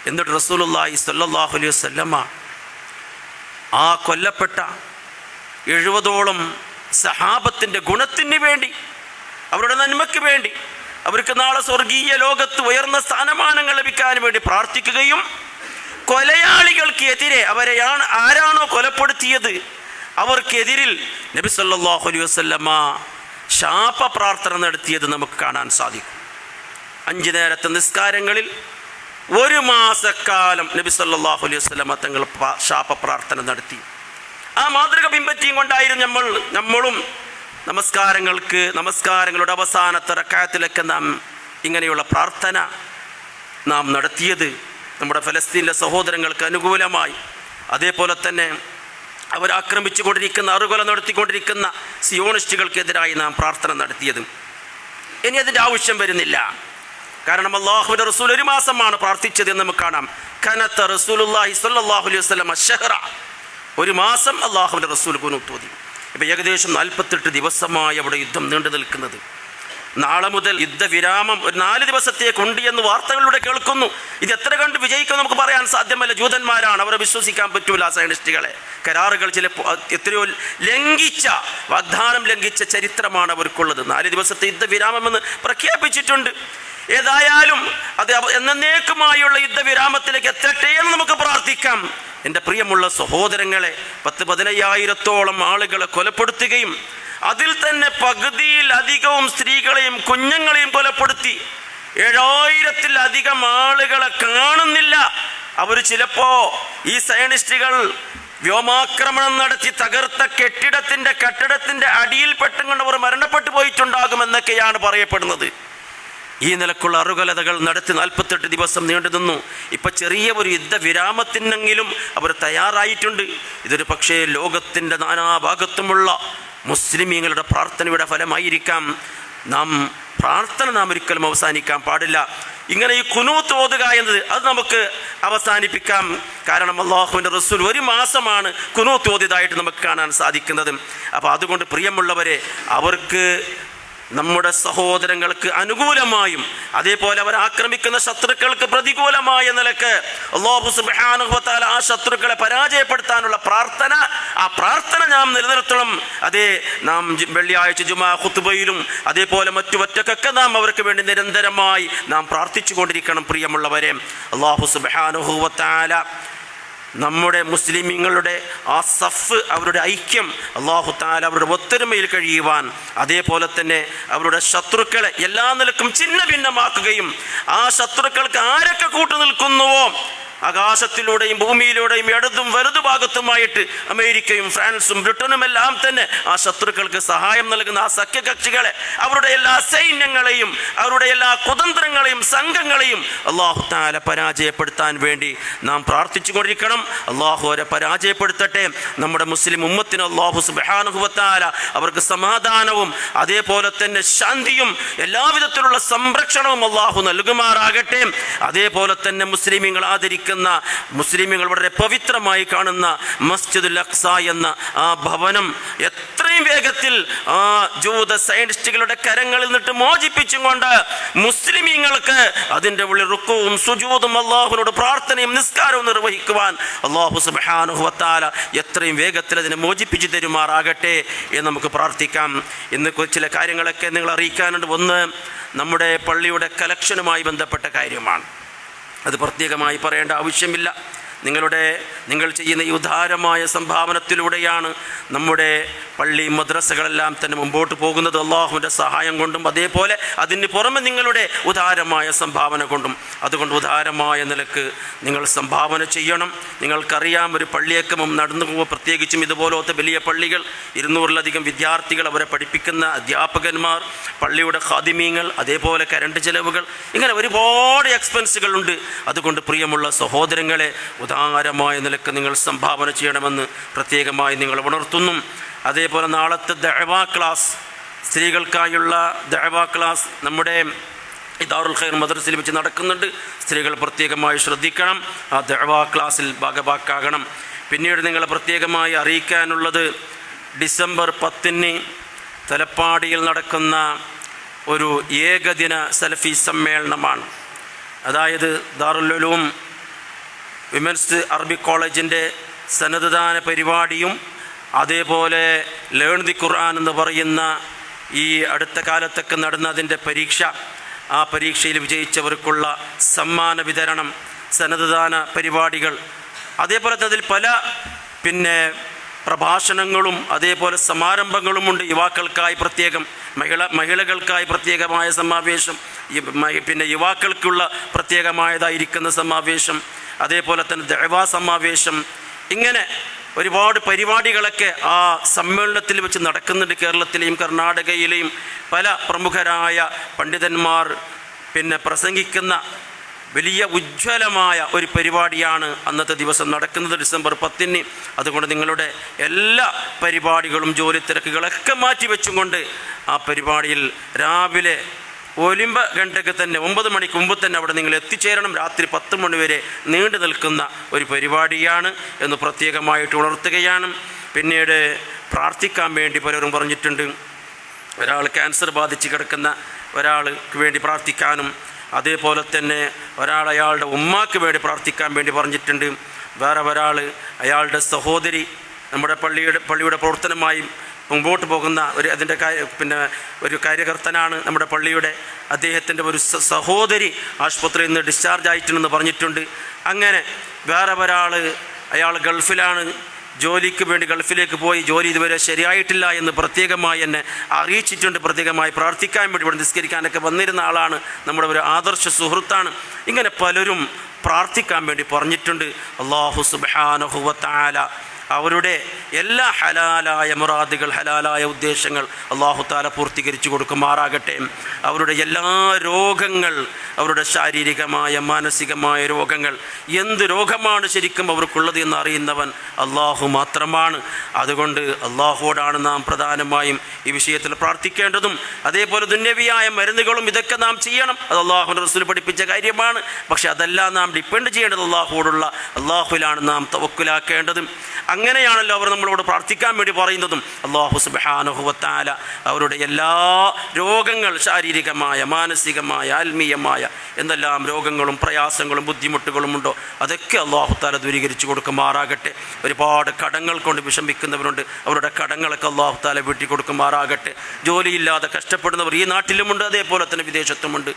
എന്നിട്ട് റസൂലുള്ളാഹി സ്വല്ലല്ലാഹു അലൈഹി വസല്ലമ ആ കൊല്ലപ്പെട്ട 70ഓളം സഹാബത്തിൻ്റെ ഗുണത്തിന് വേണ്ടി, അവരുടെ നന്മയ്ക്ക് വേണ്ടി, അവർക്ക് നാളെ സ്വർഗീയ ലോകത്ത് ഉയർന്ന സ്ഥാനമാനങ്ങൾ ലഭിക്കാൻ വേണ്ടി പ്രാർത്ഥിക്കുകയും കൊലയാളികൾക്ക് എതിരെ ആരാണോ കൊലപ്പെടുത്തിയത് അവർക്കെതിരിൽ നബി സല്ലല്ലാഹു അലൈഹി വസല്ലമ ശാപ പ്രാർത്ഥന നടത്തിയത് നമുക്ക് കാണാൻ സാധിക്കും. 5 നേരത്തെ നിസ്കാരങ്ങളിൽ 1 മാസക്കാലം നബി സല്ലല്ലാഹു അലൈഹി വസല്ലമ തങ്ങൾ ശാപ പ്രാർത്ഥന നടത്തി. ആ മാതൃക പിൻപറ്റിയും കൊണ്ടായിരുന്നു നമ്മളും നമസ്കാരങ്ങളുടെ അവസാനത്തെ റക്അത്തിലൊക്കെ നാം ഇങ്ങനെയുള്ള പ്രാർത്ഥന നാം നടത്തിയത് നമ്മുടെ ഫലസ്തീനിലെ സഹോദരങ്ങൾക്ക് അനുകൂലമായി. അതേപോലെ തന്നെ അവരാക്രമിച്ചു കൊണ്ടിരിക്കുന്ന, അറുകൊല നടത്തിക്കൊണ്ടിരിക്കുന്ന സിയോണിസ്റ്റുകൾക്കെതിരായി നാം പ്രാർത്ഥന നടത്തിയതും. ഇനി അതിൻ്റെ ആവശ്യം വരുന്നില്ല. കാരണം അല്ലാഹുവിൻ്റെ റസൂൽ 1 മാസമാണ് പ്രാർത്ഥിച്ചത് എന്ന് നമുക്ക് കാണാം. കനത്ത റസൂലുള്ളാഹി സ്വല്ലല്ലാഹു അലൈഹി വസല്ലമ ശഹ്റ, 1 മാസം അല്ലാഹുവിൻ്റെ റസൂൽ ഖുനൂത്ത് ഓതി. ഇപ്പം ഏകദേശം 48 ദിവസമായി അവിടെ യുദ്ധം നീണ്ടു നിൽക്കുന്നത്. നാളെ മുതൽ യുദ്ധവിരാമം ഒരു 4 ദിവസത്തേക്കുണ്ട് എന്ന് വാർത്തകളിലൂടെ കേൾക്കുന്നു. ഇത് എത്ര കണ്ട് വിജയിക്കുമെന്ന് നമുക്ക് പറയാൻ സാധ്യമല്ല. ജൂതന്മാരാണ്, അവരെ വിശ്വസിക്കാൻ പറ്റൂല. സയനിസ്റ്റുകളെ കരാറുകൾ ചിലപ്പോൾ എത്രയോ വാഗ്ദാനം ലംഘിച്ച ചരിത്രമാണ് അവർക്കുള്ളത്. 4 ദിവസത്തെ യുദ്ധവിരാമമെന്ന് പ്രഖ്യാപിച്ചിട്ടുണ്ട്. ഏതായാലും അത് എന്നേക്കുമായുള്ള യുദ്ധവിരാമത്തിലേക്ക് എത്തട്ടെ എന്ന് നമുക്ക് പ്രാർത്ഥിക്കാം. എൻ്റെ പ്രിയമുള്ള സഹോദരങ്ങളെ, 10,000-15,000-ഓളം ആളുകളെ കൊലപ്പെടുത്തുകയും അതിൽ തന്നെ പകുതിയിലധികവും സ്ത്രീകളെയും കുഞ്ഞുങ്ങളെയും കൊലപ്പെടുത്തി. 7,000-ത്തിലധികം ആളുകളെ കാണുന്നില്ല. അവർ ചിലപ്പോൾ ഈ സയനിസ്റ്റുകൾ വ്യോമാക്രമണം നടത്തി തകർത്ത കെട്ടിടത്തിൻ്റെ അടിയിൽ പെട്ടുകൊണ്ട് അവർ മരണപ്പെട്ടു പോയിട്ടുണ്ടാകുമെന്നൊക്കെയാണ് പറയപ്പെടുന്നത്. ഈ നിലക്കുള്ള അറുകലതകൾ നടത്തി 48 ദിവസം നീണ്ടു നിന്നു. ഇപ്പം ചെറിയ ഒരു യുദ്ധവിരാമത്തിനെങ്കിലും അവർ തയ്യാറായിട്ടുണ്ട്. ഇതൊരു പക്ഷേ ലോകത്തിൻ്റെ നാനാഭാഗത്തുമുള്ള മുസ്ലിമീങ്ങളുടെ പ്രാർത്ഥനയുടെ ഫലമായിരിക്കാം. നാം ഒരിക്കലും അവസാനിക്കാൻ പാടില്ല. ഇങ്ങനെ ഈ ഖുനൂത്ത് ഓതുക എന്നത് അത് നമുക്ക് അവസാനിപ്പിക്കാം. കാരണം അല്ലാഹുവിൻ്റെ റസൂൽ 1 മാസമാണ് ഖുനൂത്ത് ഓതിയതായിട്ട് നമുക്ക് കാണാൻ സാധിക്കുന്നത്. അപ്പോൾ അതുകൊണ്ട് പ്രിയമുള്ളവരെ, അവർക്ക് നമ്മുടെ സഹോദരങ്ങൾക്ക് അനുകൂലമായും അതേപോലെ അവർ ആക്രമിക്കുന്ന ശത്രുക്കൾക്ക് പ്രതികൂലമായ നിലക്ക് അല്ലാഹു സുബ്ഹാനഹു വ തആല ആ ശത്രുക്കളെ പരാജയപ്പെടുത്താനുള്ള ആ പ്രാർത്ഥന നാം നിലനിർത്തണം. അതേ നാം വെള്ളിയാഴ്ച ജുമാ ഖുത്ബയിലും അതേപോലെ മറ്റു ഒറ്റക്കൊക്കെ നാം അവർക്ക് വേണ്ടി നിരന്തരമായി നാം പ്രാർത്ഥിച്ചു കൊണ്ടിരിക്കണം. പ്രിയമുള്ളവരെ, അല്ലാഹു സുബ്ഹാനഹു വ തആല നമ്മുടെ മുസ്ലിമീങ്ങളുടെ ആ സഫ്, അവരുടെ ഐക്യം അല്ലാഹു തആല അവരുടെ ഒത്തൊരുമയിൽ കഴിയുവാൻ, അതേപോലെ തന്നെ അവരുടെ ശത്രുക്കളെ എല്ലാ നിലക്കും ഛിന്ന ഭിന്നമാക്കുകയും ആ ശത്രുക്കൾക്ക് ആരൊക്കെ കൂട്ടുനിൽക്കുന്നുവോ ആകാശത്തിലൂടെയും ഭൂമിയിലൂടെയും ഇടതും വലതുഭാഗത്തുമായിട്ട് അമേരിക്കയും ഫ്രാൻസും ബ്രിട്ടനുമെല്ലാം തന്നെ ആ ശത്രുക്കൾക്ക് സഹായം നൽകുന്ന ആ സഖ്യകക്ഷികളെ, അവരുടെ എല്ലാ സൈന്യങ്ങളെയും അവരുടെ എല്ലാ കുതന്ത്രങ്ങളെയും സംഘങ്ങളെയും അല്ലാഹു തആല പരാജയപ്പെടുത്താൻ വേണ്ടി നാം പ്രാർത്ഥിച്ചു കൊണ്ടിരിക്കണം. അല്ലാഹു അവരെ പരാജയപ്പെടുത്തട്ടെ. നമ്മുടെ മുസ്ലിം ഉമ്മത്തിന് അല്ലാഹു സുബ്ഹാനഹു വ തആല അവർക്ക് സമാധാനവും അതേപോലെ തന്നെ ശാന്തിയും എല്ലാവിധത്തിലുള്ള സംരക്ഷണവും അല്ലാഹു നൽകുമാറാകട്ടെ. അതേപോലെ തന്നെ മുസ്ലിമീങ്ങൾ മുസ്ലിമീങ്ങൾ വളരെ പവിത്രമായി കാണുന്ന മസ്ജിദുൽ അഖ്സ എന്ന ആ ഭവനം എത്രയും വേഗത്തിൽ ആ ജൂത സയന്റിസ്റ്റുകളുടെ കരങ്ങളിൽ നിന്നിട്ട് മോചിപ്പിച്ചും കൊണ്ട് മുസ്ലിമീങ്ങൾക്ക് അതിൻ്റെ ഉള്ളിൽ റുക്കുവും സുജൂദും അല്ലാഹുവിനോട് പ്രാർത്ഥനയും നിസ്കാരവും നിർവഹിക്കുവാൻ അല്ലാഹു സുബ്ഹാനഹു വ തആല എത്രയും വേഗത്തിൽ അതിനെ മോചിപ്പിച്ചു തരുമാറാകട്ടെ എന്ന് നമുക്ക് പ്രാർത്ഥിക്കാം. ഇന്ന് ചില കാര്യങ്ങളൊക്കെ നിങ്ങൾ അറിയിക്കാനുണ്ട്. ഒന്ന്, നമ്മുടെ പള്ളിയുടെ കലക്ഷനുമായി ബന്ധപ്പെട്ട കാര്യമാണ്. അത് പ്രത്യേകമായി പറയേണ്ട ആവശ്യമില്ല. നിങ്ങൾ ചെയ്യുന്ന ഈ ഉദാരമായ സംഭാവനത്തിലൂടെയാണ് നമ്മുടെ പള്ളി മദ്രസകളെല്ലാം തന്നെ മുമ്പോട്ട് പോകുന്നത്, അല്ലാഹുവിൻ്റെ സഹായം കൊണ്ടും അതേപോലെ അതിന് പുറമെ നിങ്ങളുടെ ഉദാരമായ സംഭാവന കൊണ്ടും. അതുകൊണ്ട് ഉദാരമായ നിലക്ക് നിങ്ങൾ സംഭാവന ചെയ്യണം. നിങ്ങൾക്കറിയാം, ഒരു പള്ളിയക്കമം നടന്നു പോകുമ്പോൾ, പ്രത്യേകിച്ചും ഇതുപോലത്തെ വലിയ പള്ളികൾ, 200-ലധികം വിദ്യാർത്ഥികൾ, അവരെ പഠിപ്പിക്കുന്ന അധ്യാപകന്മാർ, പള്ളിയുടെ ഖാദിമീങ്ങൾ, അതേപോലെ കരണ്ട് ചെലവുകൾ, ഇങ്ങനെ ഒരുപാട് എക്സ്പെൻസുകളുണ്ട്. അതുകൊണ്ട് പ്രിയമുള്ള സഹോദരങ്ങളെ, ഉദാരമായ നിലക്ക് നിങ്ങൾ സംഭാവന ചെയ്യണമെന്ന് പ്രത്യേകമായി നിങ്ങൾ ഉണർത്തുന്നു. അതേപോലെ നാളത്തെ ദഅവാ ക്ലാസ്, സ്ത്രീകൾക്കായുള്ള ദഅവാ ക്ലാസ് നമ്മുടെ ദാറുൽ ഖൈർ മദ്രസയിൽ വെച്ച് നടക്കുന്നുണ്ട്. സ്ത്രീകൾ പ്രത്യേകമായി ശ്രദ്ധിക്കണം, ആ ദഅവാ ക്ലാസ്സിൽ ഭാഗഭാക്കാകണം. പിന്നീട് നിങ്ങൾ പ്രത്യേകമായി അറിയിക്കാനുള്ളത്, ഡിസംബർ 10 തലപ്പാടിയിൽ നടക്കുന്ന ഒരു ഏകദിന സലഫി സമ്മേളനമാണ്. അതായത് ദാറുൽ ഉലൂം വിമൻസ് അറബിക് കോളേജിൻ്റെ സന്നദ്ധദാന പരിപാടിയും അതേപോലെ ലേൺ ദി ഖുർആൻ എന്ന് പറയുന്ന ഈ അടുത്ത കാലത്തൊക്കെ നടന്ന അതിൻ്റെ പരീക്ഷ, ആ പരീക്ഷയിൽ വിജയിച്ചവർക്കുള്ള സമ്മാന വിതരണം, സന്നദ്ധദാന പരിപാടികൾ, അതേപോലെ തന്നെ അതിൽ പല പ്രഭാഷണങ്ങളും അതേപോലെ സമാരംഭങ്ങളുമുണ്ട്. യുവാക്കൾക്കായി പ്രത്യേകം, മഹിളകൾക്കായി പ്രത്യേകമായ സമാവേശം, യുവാക്കൾക്കുള്ള പ്രത്യേകമായതായിരിക്കുന്ന സമാവേശം, അതേപോലെ തന്നെ ദഅവാ സമാവേശം, ഇങ്ങനെ ഒരുപാട് പരിപാടികളൊക്കെ ആ സമ്മേളനത്തിൽ വെച്ച് നടക്കുന്നുണ്ട്. കേരളത്തിലെയും കർണാടകയിലെയും പല പ്രമുഖരായ പണ്ഡിതന്മാർ പ്രസംഗിക്കുന്ന വലിയ ഉജ്ജ്വലമായ ഒരു പരിപാടിയാണ് അന്നത്തെ ദിവസം നടക്കുന്നത്, ഡിസംബർ 10. അതുകൊണ്ട് നിങ്ങളുടെ എല്ലാ പരിപാടികളും ജോലി തിരക്കുകളൊക്കെ മാറ്റിവെച്ചും കൊണ്ട് ആ പരിപാടിയിൽ രാവിലെ ഒലിമ്പ ഗണ്ടയ്ക്ക് തന്നെ 9 മണിക്ക് മുമ്പ് തന്നെ അവിടെ നിങ്ങൾ എത്തിച്ചേരണം. രാത്രി 10 മണി വരെ നീണ്ടു നിൽക്കുന്ന ഒരു പരിപാടിയാണ് എന്ന് പ്രത്യേകമായിട്ട് ഉണർത്തുകയാണ്. പിന്നീട് പ്രാർത്ഥിക്കാൻ വേണ്ടി പലരും പറഞ്ഞിട്ടുണ്ട്. ഒരാൾ ക്യാൻസർ ബാധിച്ച് കിടക്കുന്ന ഒരാൾക്ക് വേണ്ടി പ്രാർത്ഥിക്കാനും, അതേപോലെ തന്നെ ഒരാൾ അയാളുടെ ഉമ്മാക്ക് വേണ്ടി പ്രാർത്ഥിക്കാൻ വേണ്ടി പറഞ്ഞിട്ടുണ്ട്. വേറെ ഒരാൾ അയാളുടെ സഹോദരി, നമ്മുടെ പള്ളിയുടെ പ്രവർത്തനമായി മുമ്പോട്ട് പോകുന്ന അതിൻ്റെ ഒരു കാര്യകർത്തനാണ് നമ്മുടെ പള്ളിയുടെ, അദ്ദേഹത്തിൻ്റെ ഒരു സഹോദരി ആശുപത്രിയിൽ നിന്ന് ഡിസ്ചാർജ് ആയിട്ടുണ്ടെന്ന് പറഞ്ഞിട്ടുണ്ട്. അങ്ങനെ വേറെ ഒരാൾ, അയാൾ ഗൾഫിലാണ്, ജോലിക്ക് വേണ്ടി ഗൾഫിലേക്ക് പോയി, ജോലി ഇതുവരെ ശരിയായിട്ടില്ല എന്ന് പ്രത്യേകമായി എന്നെ അറിയിച്ചിട്ടുണ്ട്. പ്രത്യേകമായി പ്രാർത്ഥിക്കാൻ വേണ്ടി ഇവിടെ നിസ്കരിക്കാനൊക്കെ വന്നിരുന്ന ആളാണ്, നമ്മുടെ ഒരു ആദർശ സുഹൃത്താണ്. ഇങ്ങനെ പലരും പ്രാർത്ഥിക്കാൻ വേണ്ടി പറഞ്ഞിട്ടുണ്ട്. അല്ലാഹു സുബ്ഹാനഹു വ തആല അവരുടെ എല്ലാ ഹലാലായ മുറാദുകൾ, ഹലാലായ ഉദ്ദേശങ്ങൾ അല്ലാഹു തആല പൂർത്തീകരിച്ചു കൊടുക്കുമാറാകട്ടെ. അവരുടെ എല്ലാ രോഗങ്ങൾ, അവരുടെ ശാരീരികമായ മാനസികമായ രോഗങ്ങൾ, എന്ത് രോഗമാണ് ശരിക്കും അവർക്കുള്ളത് എന്ന് അറിയുന്നവൻ അല്ലാഹു മാത്രമാണ്. അതുകൊണ്ട് അല്ലാഹുവോടാണ് നാം പ്രധാനമായും ഈ വിഷയത്തിൽ പ്രാർത്ഥിക്കേണ്ടതും. അതേപോലെ ദുന്യവിയായ മരുന്നുകളും ഇതൊക്കെ നാം ചെയ്യണം. അത് അല്ലാഹുവിൻ്റെ റസൂൽ പഠിപ്പിച്ച കാര്യമാണ്. പക്ഷെ അതെല്ലാം നാം ഡിപ്പെൻഡ് ചെയ്യേണ്ടത് അല്ലാഹുവിലാണ് നാം തവക്കുലാക്കേണ്ടതും. അങ്ങനെയാണല്ലോ അവർ നമ്മളോട് പ്രാർത്ഥിക്കാൻ വേണ്ടി പറയുന്നതും. അല്ലാഹു സുബ്ഹാനഹു വ തആല അവരുടെ എല്ലാ രോഗങ്ങൾ, ശാരീരികമായ മാനസികമായ ആത്മീയമായ എന്തെല്ലാം രോഗങ്ങളും പ്രയാസങ്ങളും ബുദ്ധിമുട്ടുകളും ഉണ്ടോ അതൊക്കെ അല്ലാഹു തആല ദൂരീകരിച്ചു കൊടുക്കുമാറാകട്ടെ. ഒരുപാട് കടങ്ങൾ കൊണ്ട് വിഷമിക്കുന്നവരുണ്ട്, അവരുടെ കടങ്ങളൊക്കെ അല്ലാഹു തആല വീട്ടി കൊടുക്കുമാറാകട്ടെ. ജോലിയില്ലാതെ കഷ്ടപ്പെടുന്നവർ ഈ നാട്ടിലുമുണ്ട്, അതേപോലെ തന്നെ വിദേശത്തുമുണ്ട്.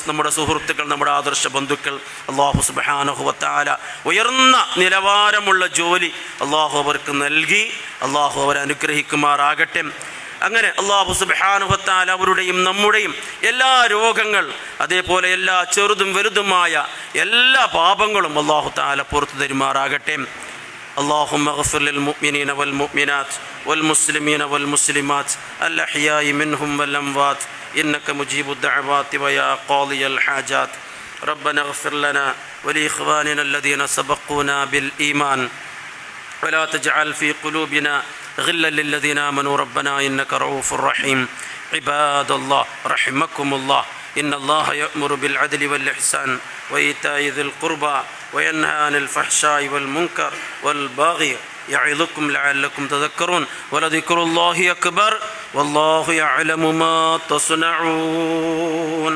നമ്മുടെ സുഹൃത്തുക്കൾ, നമ്മുടെ ആദർശ ബന്ധുക്കൾ, അല്ലാഹു സുബ്ഹാനഹു വ തആല ഉയർന്ന നിലവാരമുള്ള ജോലി അല്ലാഹു അവർക്ക് നൽകി അല്ലാഹു അവരെ അനുഗ്രഹിക്കുമാറാകട്ടെ. അങ്ങനെ അല്ലാഹു സുബ്ഹാനഹു വ തആല അവരുടെയും നമ്മുടെയും എല്ലാ രോഗങ്ങൾ, അതേപോലെ എല്ലാ ചെറുതും വലുതുമായ എല്ലാ പാപങ്ങളും അല്ലാഹു തആല പുറത്തു തരുമാറാകട്ടെ. اللهم اغفر للمؤمنين والمؤمنات والمسلمين والمسلمات الأحياء منهم والأموات إنك مجيب الدعوات ويا قاضي الحاجات. ربنا اغفر لنا ولإخواننا الذين سبقونا بالإيمان ولا تجعل في قلوبنا غلا للذين آمنوا ربنا إنك رؤوف رحيم. عباد الله رحمكم الله، إن الله يأمر بالعدل والإحسان وإيتاء ذي القربى وينهى عن الفحشاء والمنكر والبغي يعظكم لعلكم تذكرون. ولذكر الله أكبر والله يعلم ما تصنعون.